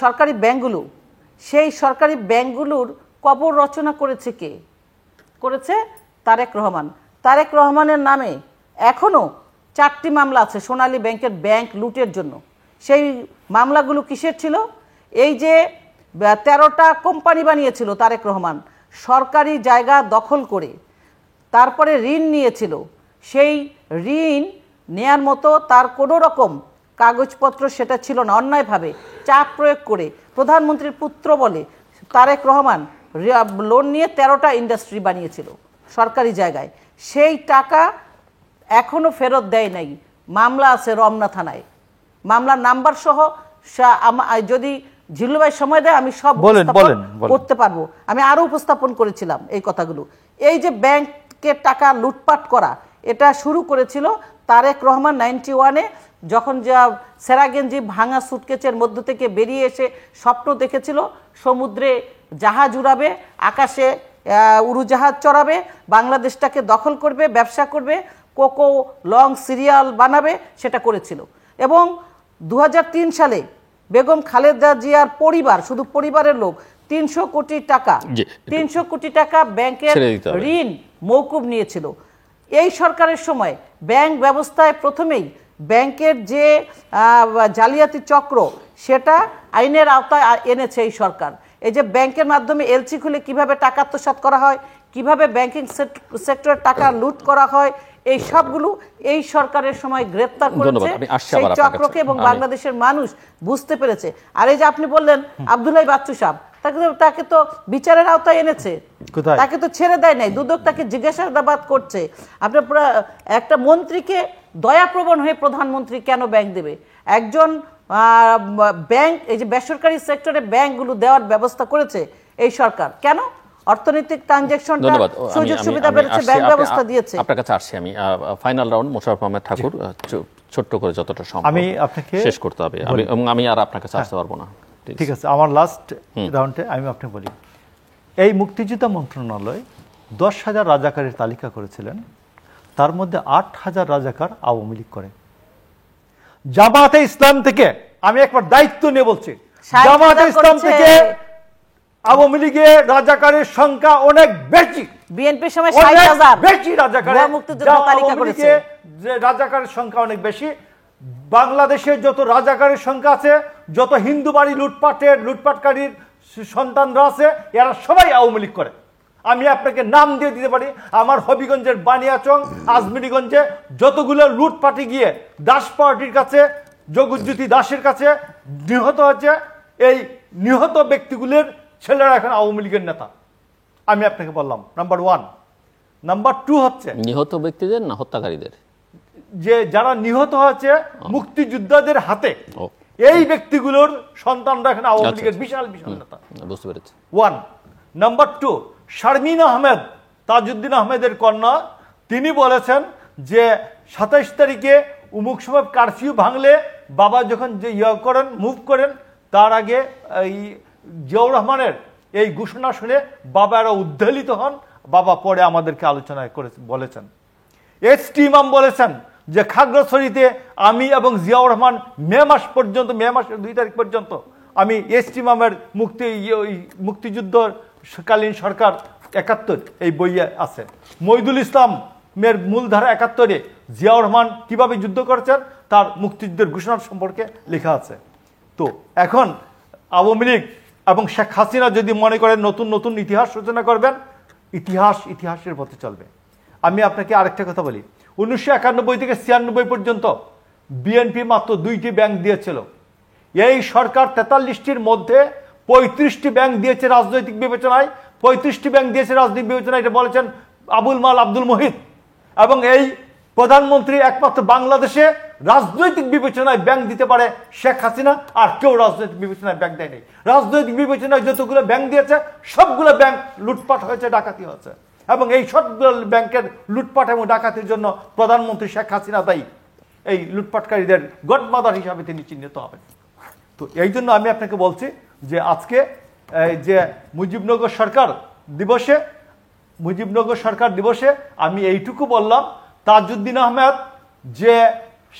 সরকারি ব্যাংকগুলো, সেই সরকারি ব্যাংকগুলোর কবর রচনা করেছে কে? করেছে তারেক রহমান। তারেক রহমানের নামে এখনো 4টি মামলা আছে সোনালী ব্যাংকের ব্যাংক লুটের জন্য। সেই মামলাগুলো কিসের ছিল? এই যে 13টা কোম্পানি বানিয়েছিল তারেক রহমান সরকারি জায়গা দখল করে, তারপরে ঋণ নিয়েছিল। সেই ঋণ নেয়ার মতো তার কোনো রকম কাগজপত্র সেটা ছিল না। অন্যায়ভাবে চাপ প্রয়োগ করে প্রধানমন্ত্রীর পুত্র বলে তারেক রহমান লোন নিয়ে 13টা ইন্ডাস্ট্রি বানিয়েছিল সরকারি জায়গায়। সেই টাকা এখনো ফেরত দেয় নাই। মামলা আছে রমনা থানায়, মামলার নাম্বার সহ। যদি জিল্লু ভাই সময় দেয় আমি সব করতে পারবো। আমি আরো উপস্থাপন করেছিলাম এই কথাগুলো। এই যে ব্যাংকের টাকা লুটপাট করা, এটা শুরু করেছিল তারেক রহমান 91-এ, যখন যা সেরাগেঞ্জি ভাঙা সুটকেসের মধ্য থেকে বেরিয়ে এসে স্বপ্ন দেখেছিল সমুদ্রে জাহাজ উড়াবে, আকাশে উড়োজাহাজ চড়াবে, বাংলাদেশটাকে দখল করবে, ব্যবসা করবে, কোকো লং সিরিয়াল বানাবে, সেটা করেছিল। এবং 2003 সালে বেগম খালেদা জিয়ার পরিবার, শুধু পরিবারের লোক 300 কোটি টাকা ব্যাংকের ঋণ মৌকুব নিয়েছিল। এই সরকারের সময় ব্যাংক ব্যবস্থায় প্রথমেই ব্যাংকের যে জালিয়াতি চক্র, সেটা আইনের আওতায় এনেছে এই সরকার। এই যে ব্যাংকের মাধ্যমে এলসি খুলে কিভাবে টাকা আত্মসাৎ করা হয়, কিভাবে ব্যাংকিং সেক্টরের টাকা লুট করা হয়, এই সবগুলো এই সরকারের সময় গ্রেফতার করেছে সেই চক্রকে, এবং বাংলাদেশের মানুষ বুঝতে পেরেছে। আর এই যে আপনি বললেন আব্দুল্লাহ বাচ্চু সাহেব, তাকে তো বিচারের আওতায় এনেছে, তাকে তো ছেড়ে দেয় নাই, দুদক তাকে জিজ্ঞাসাবাদ করছে। আপনার একটা মন্ত্রীকে দয়াপ্রবণ হয়ে প্রধানমন্ত্রী কেন ব্যাংক দেবে? একজন ব্যাংক, এই যে বেসরকারি সেক্টরে ব্যাংকগুলো দেওয়ার ব্যবস্থা করেছে এই সরকার, কেন? অর্থনৈতিক ট্রানজ্যাকশনটা ধন্যবাদ। সুযোগ সুবিধা আমি বেড়েছে, আসছি, ব্যাংক ব্যবস্থা দিয়েছে। আপনার কাছে আসছি আমি। ফাইনাল রাউন্ড মোশাররফ আহমেদ ঠাকুর, ছোট্ট করে যতটা সম্ভব আমি আপনাকে শেষ করতে হবে। আমি আর আপনার কাছে আসতে পারবো না। ঠিক আছে, আমার লাস্ট রাউন্ডে আমি আপনাকে বলি, এই মুক্তিযোদ্ধা মন্ত্রণালয় 10,000 রাজাকারের তালিকা করেছিলেন, তার মধ্যে 8,000 রাজাকার আওয়ামী লীগ করে। জামাতে ইসলাম থেকে আমি একবার দায়িত্ব নিয়ে বলছি, 60,000 জামাতে ইসলাম করেছে। থেকে আওয়ামী লীগের রাজাকারের সংখ্যা অনেক বেশি, বিএনপির সময় অনেক 60,000 বেশি রাজাকারের, ভুয়া মুক্তিযোদ্ধা তালিকা আওয়ামী করেছে। লীগে যে রাজাকারের সংখ্যা অনেক বেশি। বাংলাদেশে যত রাজাকারের সংখ্যা আছে, যত হিন্দু বাড়ি লুটপাটকারীর সন্তানরা আছে, এরা সবাই আওয়ামী লীগ করে। আমি আপনাকে নাম দিয়ে দিতে পারি, আমার হবিগঞ্জের বানিয়াচং, আজমিরিগঞ্জে যতগুলো লুটপাটি গিয়ে দাস পার্টির কাছে, জগজ্যোতি দাসের কাছে নিহত হয়েছে, এই নিহত ব্যক্তিগুলোর ছেলেরা এখন আওয়ামী লীগের নেতা। আমি আপনাকে বললাম নাম্বার 1। নাম্বার 2 হচ্ছে নিহত ব্যক্তিদের না হত্যাকারীদের? যে যারা নিহত হয়েছে মুক্তিযোদ্ধাদের হাতে, ও, এই ব্যক্তিগুলোর সন্তানরা এখন আওয়ামী আচ্ছা, লীগের বিশাল বিশাল নেতা। বুঝতে পেরেছি। 1। নাম্বার 2, শারমিন আহমেদ, তাজউদ্দিন আহমেদের কন্যা, তিনি বলেছেন যে 27 তারিখে উমুক সময় কারফিউ ভাঙলে বাবা যখন যে মুভ করেন, তার আগে এই জিয়াউর রহমানের এই ঘোষণা শুনে বাবারা উদ্বেলিত হন। বাবা পরে আমাদেরকে আলোচনায় বলেছেন। এস.টি. ইমাম বলেছেন যে খাগড়াছড়িতে আমি এবং জিয়াউর রহমান মে মাসের 2 তারিখ পর্যন্ত আমি এস.টি. ইমামের মুক্তিযুদ্ধ কালীন সরকার 71 এই বইয়ে আছে। মইদুল ইসলামের মূলধারা 71-এ জিয়াউর রহমান কিভাবে যুদ্ধ করেছেন তার মুক্তিযুদ্ধের ঘোষণা সম্পর্কে লেখা আছে। তো এখন আওয়ামী লীগ এবং শেখ হাসিনা যদি মনে করেন নতুন নতুন ইতিহাস রচনা করবেন, ইতিহাসের পথে চলবে। আমি আপনাকে আরেকটা কথা বলি, 1991 থেকে 96 পর্যন্ত বিএনপি মাত্র 2টি ব্যাংক দিয়েছিল। এই সরকার 43টির মধ্যে 35টি ব্যাংক দিয়েছে রাজনৈতিক বিবেচনায়, 35টি ব্যাংক দিয়েছে রাজনৈতিক বিবেচনায়, এটা বলেছেন আবুল মাল আব্দুল মুহিত। এবং এই প্রধানমন্ত্রী একমাত্র বাংলাদেশে রাজনৈতিক বিবেচনায় ব্যাংক দিতে পারে শেখ হাসিনা, আর কেউ রাজনৈতিক বিবেচনায় ব্যাংক দেয়নি। রাজনৈতিক বিবেচনায় যতগুলো ব্যাংক দিয়েছে সবগুলো ব্যাংক লুটপাট হয়েছে, ডাকাতি হয়েছে, এবং এই সবগুলো ব্যাংকের লুটপাট এবং ডাকাতির জন্য প্রধানমন্ত্রী শেখ হাসিনা দায়ী। এই লুটপাটকারীদের গডমাদার হিসাবে তিনি চিহ্নিত হবেন। তো এই জন্য আমি আপনাকে বলছি যে আজকে যে মুজিবনগর সরকার দিবসে আমি এইটুকু বললাম, তাজউদ্দিন আহমেদ যে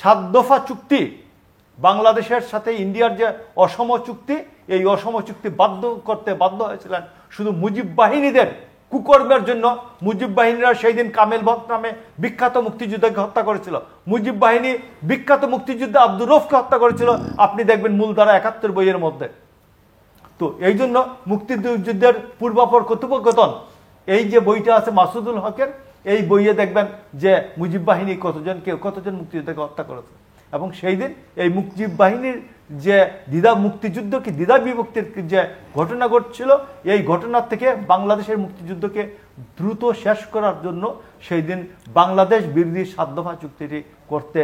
7 দফা চুক্তি, বাংলাদেশের সাথে ইন্ডিয়ার যে অসম চুক্তি, এই অসম চুক্তি করতে বাধ্য হয়েছিলেন শুধু মুজিব বাহিনীদের কুকর্মের জন্য। মুজিব বাহিনীরা সেই দিন কামেল ভক্ত নামে বিখ্যাত মুক্তিযোদ্ধাকে হত্যা করেছিল। মুজিব বাহিনী বিখ্যাত মুক্তিযোদ্ধা আব্দুর রৌফকে হত্যা করেছিল, আপনি দেখবেন মূলধারা 71 বইয়ের মধ্যে। তো এই জন্য মুক্তিযুদ্ধের পূর্বাপর কথোপকথন, এই যে বইটা আছে মাসুদুল হকের, এই বইয়ে দেখবেন যে মুজিব বাহিনী কতজন মুক্তিযোদ্ধাকে হত্যা করেছে। এবং সেই দিন এই মুজিব বাহিনীর যে দ্বিধা বিভক্তির যে ঘটনা ঘটছিল, এই ঘটনার থেকে বাংলাদেশের মুক্তিযুদ্ধকে দ্রুত শেষ করার জন্য সেই দিন বাংলাদেশ বিরোধী 7 দফা চুক্তিটি করতে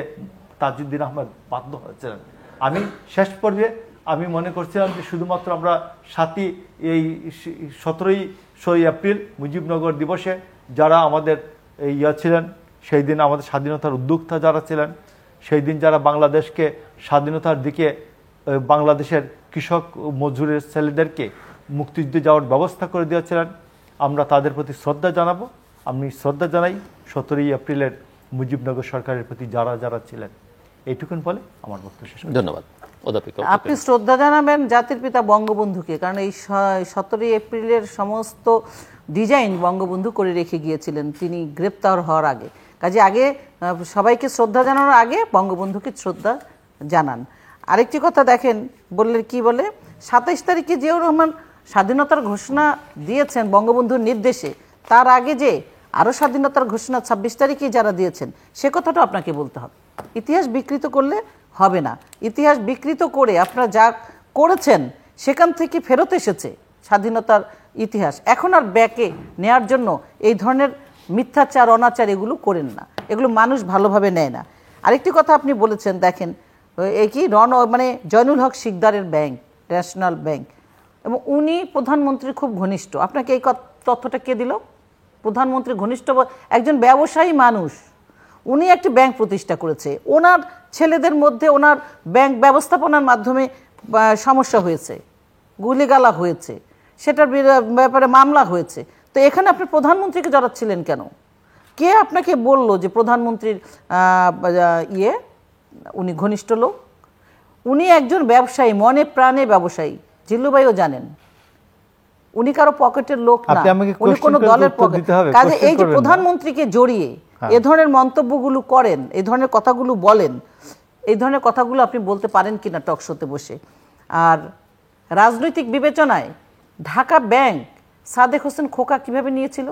তাজউদ্দিন আহমেদ বাধ্য হয়েছিলেন। আমি শেষ পর্যায়ে আমি মনে করছিলাম যে শুধুমাত্র আমরা 17ই এপ্রিল মুজিবনগর দিবসে যারা আমাদের ছিলেন, সেই দিন আমাদের স্বাধীনতার উদ্যোক্তা যারা ছিলেন, সেই দিন যারা বাংলাদেশকে স্বাধীনতার দিকে, বাংলাদেশের কৃষক মজুরের ছেলেদেরকে মুক্তিযুদ্ধে যাওয়ার ব্যবস্থা করে দিয়েছিলেন, আমরা তাদের প্রতি শ্রদ্ধা জানাবো। আমি শ্রদ্ধা জানাই 17ই এপ্রিলের মুজিবনগর সরকারের প্রতি যারা ছিলেন। এইটুকুন বলে আমার বক্তব্য শেষ। ধন্যবাদ। আপনি শ্রদ্ধা জানাবেন জাতির পিতা বঙ্গবন্ধুকে, কারণ এই 17ই এপ্রিলের সমস্ত ডিজাইন বঙ্গবন্ধু করে রেখে গিয়েছিলেন তিনি গ্রেপ্তার হওয়ার আগে। কাজে আগে সবাইকে শ্রদ্ধা জানানোর আগে বঙ্গবন্ধুকে শ্রদ্ধা জানান। আরেকটি কথা দেখেন, কি বলে 27 তারিখে জিয়াউর রহমান স্বাধীনতার ঘোষণা দিয়েছেন বঙ্গবন্ধুর নির্দেশে, তার আগে যে আরও স্বাধীনতার ঘোষণা 26 তারিখে যারা দিয়েছেন সে কথাটা আপনাকে বলতে হবে। ইতিহাস বিকৃত করলে হবে না। ইতিহাস বিকৃত করে আপনারা যা করেছেন সেখান থেকে ফেরত এসেছে স্বাধীনতার ইতিহাস। এখন আর ব্যাকে নেয়ার জন্য এই ধরনের মিথ্যাচার অনাচার এগুলো করেন না, এগুলো মানুষ ভালোভাবে নেয় না। আরেকটি কথা আপনি বলেছেন, দেখেন মানে জয়নুল হক শিকদারের ব্যাংক, ন্যাশনাল ব্যাংক, এবং উনি প্রধানমন্ত্রীর খুব ঘনিষ্ঠ। আপনাকে এই তথ্যটা কে দিল? প্রধানমন্ত্রী ঘনিষ্ঠ একজন ব্যবসায়ী মানুষ, উনি একটি ব্যাংক প্রতিষ্ঠা করেছে, ওনার ছেলেদের মধ্যে ওনার ব্যাংক ব্যবস্থাপনার মাধ্যমে সমস্যা হয়েছে, গুলিগালা হয়েছে, সেটার ব্যাপারে মামলা হয়েছে। তো এখানে আপনি প্রধানমন্ত্রীকে জড়াচ্ছিলেন কেন? কে আপনাকে বলল যে প্রধানমন্ত্রীর উনি ঘনিষ্ঠ লোক? উনি একজন ব্যবসায়ী, মনে প্রাণে ব্যবসায়ী, জিল্লুভাইও জানেন। উনি কারো পকেটের লোক না, উনি কোনো দলের পকেট। কাজে এই যে প্রধানমন্ত্রীকে জড়িয়ে এ ধরনের মন্তব্যগুলো করেন, এই ধরনের কথাগুলো বলেন, এই ধরনের কথাগুলো আপনি বলতে পারেন কিনা টক শোতে বসে? আর রাজনৈতিক বিবেচনায় ঢাকা ব্যাংক সাদেক হোসেন খোকা কিভাবে নিয়েছিল?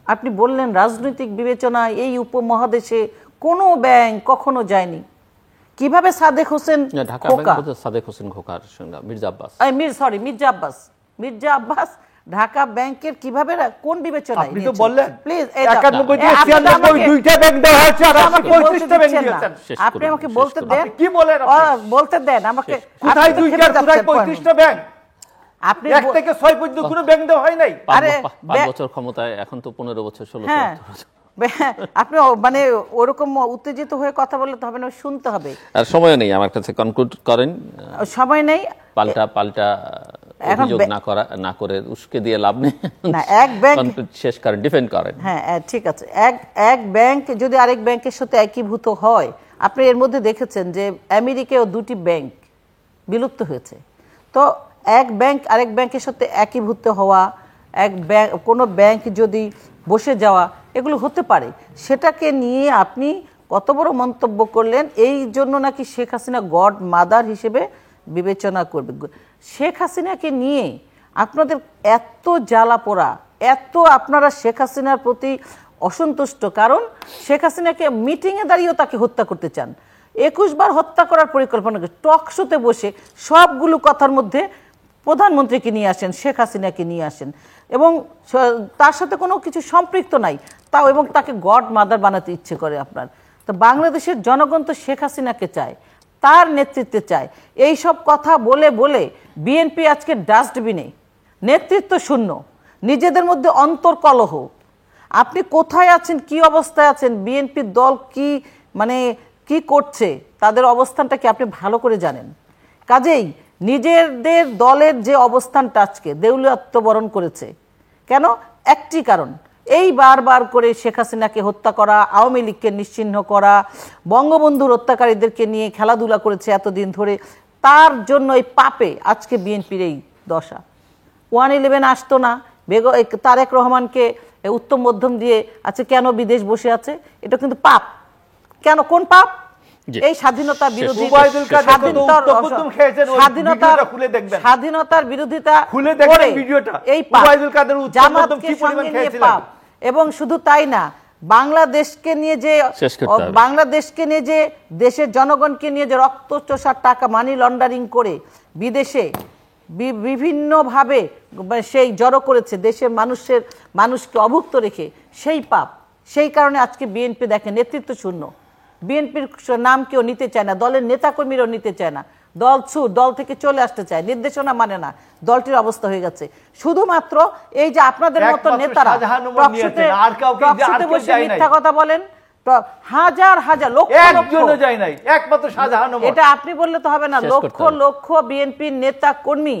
আপনি বললেন রাজনৈতিক বিবেচনায় এই উপমহাদেশে কোনো ব্যাংক কখনো যায়নি। কিভাবে সাদেক হোসেন খোকা, সাদেক হোসেন খোকার মির্জা আব্বাস, মির্জা আব্বাস ঢাকা ব্যাংকের কিভাবে, কোন বিবেচনায়? আপনি তো বললেন প্লিজ, 91 থেকে 96 দুইটা ব্যাংক দেওয়া হয়েছে, আর আপনি 35টা ব্যাংক দিয়েছেন। আপনি আমাকে বলতে দেন, কি বলেন? বলতে দেন আমাকে। কোথায় দুইটা, কোথায় 35টা ব্যাংক? আপনি 1 থেকে 6 পর্যন্ত কোনো ব্যাংক দেওয়া হয় নাই। আরে 5 বছর ক্ষমতায়, এখন তো 15 বছর 16 বছর। আপনি মানে ওরকম উত্তেজিত হয়ে কথা বললে তো হবে না, শুনতে হবে। আর সময় নেই আমার কাছে, কনক্লুড করেন। সময় নেই, পাল্টা অভিযোগ না করে উস্কে দিয়ে লাভ নেই। না, এক ব্যাংক শেষ করেন, ডিফেন্ড করেন। হ্যাঁ ঠিক আছে। এক ব্যাংক যদি আরেক ব্যাংকের সাথে একীভূত হয়, আপনি এর মধ্যে দেখেছেন যে আমেরিকায়ও 2টি ব্যাংক বিলুপ্ত হয়েছে। তো এক ব্যাংক আরেক ব্যাংকের সাথে একীভূত হওয়া, কোনো ব্যাংক যদি বসে যাওয়া, এগুলো হতে পারে। সেটাকে নিয়ে আপনি কত বড় মন্তব্য করলেন, এই জন্য নাকি শেখ হাসিনা গড মাদার হিসেবে বিবেচনা করবে। শেখ হাসিনাকে নিয়ে আপনাদের এত জ্বালা পোড়া, এত আপনারা শেখ হাসিনার প্রতি অসন্তুষ্ট, কারণ শেখ হাসিনাকে মিটিংয়ে দাঁড়িয়েও তাকে হত্যা করতে চান। 21 বার হত্যা করার পরিকল্পনা করে টক শোতে বসে সবগুলো কথার মধ্যে প্রধানমন্ত্রীকে নিয়ে আসেন, শেখ হাসিনাকে নিয়ে আসেন, এবং তার সাথে কোনো কিছু সম্পৃক্ত নাই তাও, এবং তাকে গড মাদার বানাতে ইচ্ছে করে আপনার। তো বাংলাদেশের জনগণ তো শেখ হাসিনাকে চায়, তার নেতৃত্বে চায়। এই সব কথা বলে বলে বিএনপি আজকে ডাস্টবিনে, নেতৃত্ব শূন্য, নিজেদের মধ্যে অন্তর্কলহ। আপনি কোথায় আছেন, কি অবস্থায় আছেন, বিএনপির দল কি করছে, তাদের অবস্থানটা কি আপনি ভালো করে জানেন। কাজেই নিজেদের দলের যে অবস্থানটা আজকে দেউলিয়াত্মবরণ করেছে, কেন? একটি কারণ, এই বারবার করে শেখ হাসিনাকে হত্যা করা, আওয়ামী লীগকে নিশ্চিহ্ন করা, বঙ্গবন্ধুর হত্যাকারীদেরকে নিয়ে খেলাধুলা করেছে এতদিন ধরে, তার জন্য এই পাপে আজকে বিএনপির এই দশা। 111 আসতো না, তারেক রহমানকে উত্তম মধ্যম দিয়ে আছে, কেন বিদেশ বসে আছে? এটা কিন্তু পাপ। কেন, কোন পাপ? এই স্বাধীনতার বিরোধী, স্বাধীনতার বিরোধিতা করে এই জামাতকে সঙ্গে নিয়ে পাপ। এবং শুধু তাই না, বাংলাদেশকে নিয়ে যে দেশের জনগণকে নিয়ে যে রক্তচোষার টাকা মানি লন্ডারিং করে বিদেশে বিভিন্নভাবে সেই জড়ো করেছে, দেশের মানুষকে অভুক্ত রেখে, সেই পাপ। সেই কারণে আজকে বিএনপি দেখে নেতৃত্ব শূন্য, বিএনপির নাম কেউ নিতে চায় না, দলের নেতাকর্মীরাও নিতে চায় না, দল থেকে চলে আসতে চায়, নির্দেশনা মানে না, দলটির অবস্থা হয়ে গেছে। শুধুমাত্র এই যে আপনাদের মতো নেতারা বসে মিথ্যা কথা বলেন, হাজার হাজার লক্ষ এটা আপনি বললে তো হবে না, লক্ষ লক্ষ বিএনপির নেতা কর্মী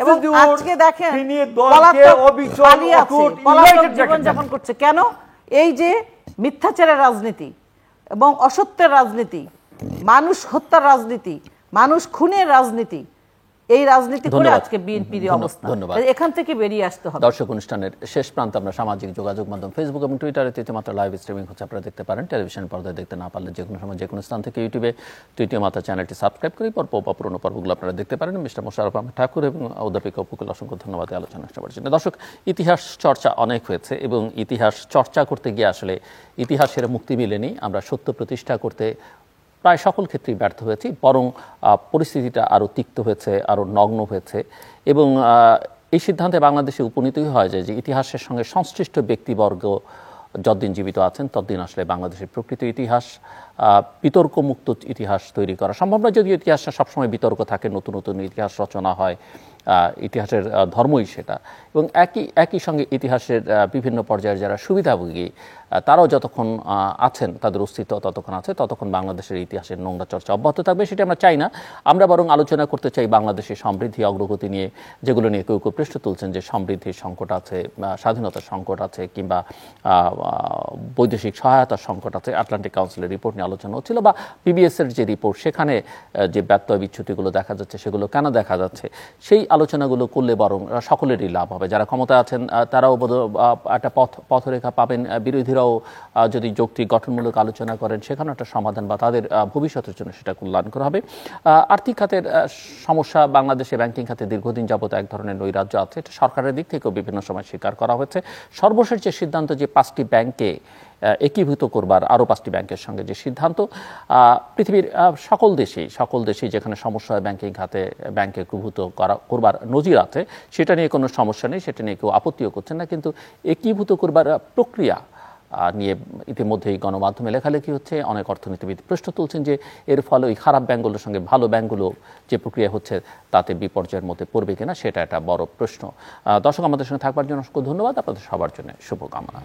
এবং আজকে দেখেন জীবনযাপন করছে। কেন? এই যে মিথ্যাচারের রাজনীতি এবং অসত্যের রাজনীতি, মানুষ হত্যার রাজনীতি, মানুষ খুনের রাজনীতি, এই রাজনীতি করে আজকে বিএনপির অবস্থা। এখান থেকে বেরিয়ে আসতে হবে। দর্শক, অনুষ্ঠানের শেষ প্রান্তে আমরা সামাজিক যোগাযোগ মাধ্যম ফেসবুক এবং টুইটারে তৃতীয় মাত্রা লাইভ স্ট্রিমিং হচ্ছে, আপনারা দেখতে পারেন। টেলিভিশন পর্দায় দেখতে না পারলে যে কোনো সময় যে কোনো স্থান থেকে ইউটিউবে তৃতীয় মাত্রা চ্যানেলটি সাবস্ক্রাইব করে পর্ব বা পুরোনো পর্বগুলো আপনারা দেখতে পারেন। মিস্টার মোশাররফ আহমেদ ঠাকুর এবং অধ্যাপিকা উপকূল অসংখ্য ধন্যবাদ আলোচনা করার জন্য। দর্শক, ইতিহাস চর্চা অনেক হয়েছে এবং ইতিহাস চর্চা করতে গিয়ে আসলে ইতিহাসের মুক্তি মিলেনি। আমরা সত্য প্রতিষ্ঠা করতে প্রায় সকল ক্ষেত্রেই ব্যর্থ হয়েছি, বরং পরিস্থিতিটা আরও তিক্ত হয়েছে, আরও নগ্ন হয়েছে। এবং এই সিদ্ধান্তে বাংলাদেশে উপনীতই হয় যে ইতিহাসের সঙ্গে সংশ্লিষ্ট ব্যক্তিবর্গ যতদিন জীবিত আছেন ততদিন আসলে বাংলাদেশের প্রকৃত ইতিহাস, বিতর্কমুক্ত ইতিহাস তৈরি করা সম্ভব নয়। যদিও ইতিহাসটা সবসময় বিতর্ক থাকে, নতুন নতুন ইতিহাস রচনা হয়, ইতিহাসের ধর্মই সেটা। এবং একই সঙ্গে ইতিহাসের বিভিন্ন পর্যায়ের যারা সুবিধাভোগী তারাও যতক্ষণ আছেন, তাদের অস্তিত্ব ততক্ষণ আছে, ততক্ষণ বাংলাদেশের ইতিহাসের নোংরা চর্চা অব্যাহত থাকবে। সেটা আমরা চাই না। আমরা বরং আলোচনা করতে চাই বাংলাদেশের সমৃদ্ধি অগ্রগতি নিয়ে, যেগুলো নিয়ে কেউ কেউ প্রশ্ন তুলছেন যে সমৃদ্ধির সংকট আছে, স্বাধীনতার সংকট আছে, কিংবা বৈদেশিক সহায়তার সংকট আছে। আটলান্টিক কাউন্সিলের রিপোর্ট নিয়ে আলোচনা হচ্ছিল, বা পিবিএস এর যে রিপোর্ট, সেখানে যে ব্যত্যয় বিচ্যুতিগুলো দেখা যাচ্ছে সেগুলো কেন দেখা যাচ্ছে, সেই আলোচনাগুলো করলে বরং সকলেরই লাভ হবে। যারা ক্ষমতা আছেন তারাও একটা পথরেখা পাবেন, বিরোধীরাও যদি যৌক্তিক গঠনমূলক আলোচনা করেন সেখানে একটা সমাধান বা তাদের ভবিষ্যতের জন্য সেটা কল্যাণকর হবে। আর্থিক খাতের সমস্যা, বাংলাদেশে ব্যাংকিং খাতে দীর্ঘদিন যাবত এক ধরনের নৈরাজ্য আছে, এটা সরকারের দিক থেকেও বিভিন্ন সময় স্বীকার করা হয়েছে। সর্বশেষ যে সিদ্ধান্ত, যে 5টি ব্যাংকে একীভূত করবার, আরও 5টি ব্যাংকের সঙ্গে যে সিদ্ধান্ত, পৃথিবীর সকল দেশেই যেখানে সমস্যা হয় ব্যাংকিং খাতে ব্যাংকে একীভূত করবার নজির আছে, সেটা নিয়ে কোনো সমস্যা নেই, সেটা নিয়ে কেউ আপত্তিও করছেন না। কিন্তু একীভূত করবার প্রক্রিয়া নিয়ে ইতিমধ্যেই গণমাধ্যমে লেখালেখি হচ্ছে। অনেক অর্থনীতিবিদ প্রশ্ন তুলছেন যে এর ফলে ওই খারাপ ব্যাংকগুলোর সঙ্গে ভালো ব্যাংকগুলো যে প্রক্রিয়া হচ্ছে তাতে বিপর্যয়ের মধ্যে পড়বে কিনা, সেটা একটা বড় প্রশ্ন। দর্শক, আমাদের সঙ্গে থাকবার জন্য অসংখ্য ধন্যবাদ। আপনাদের সবার জন্য শুভকামনা।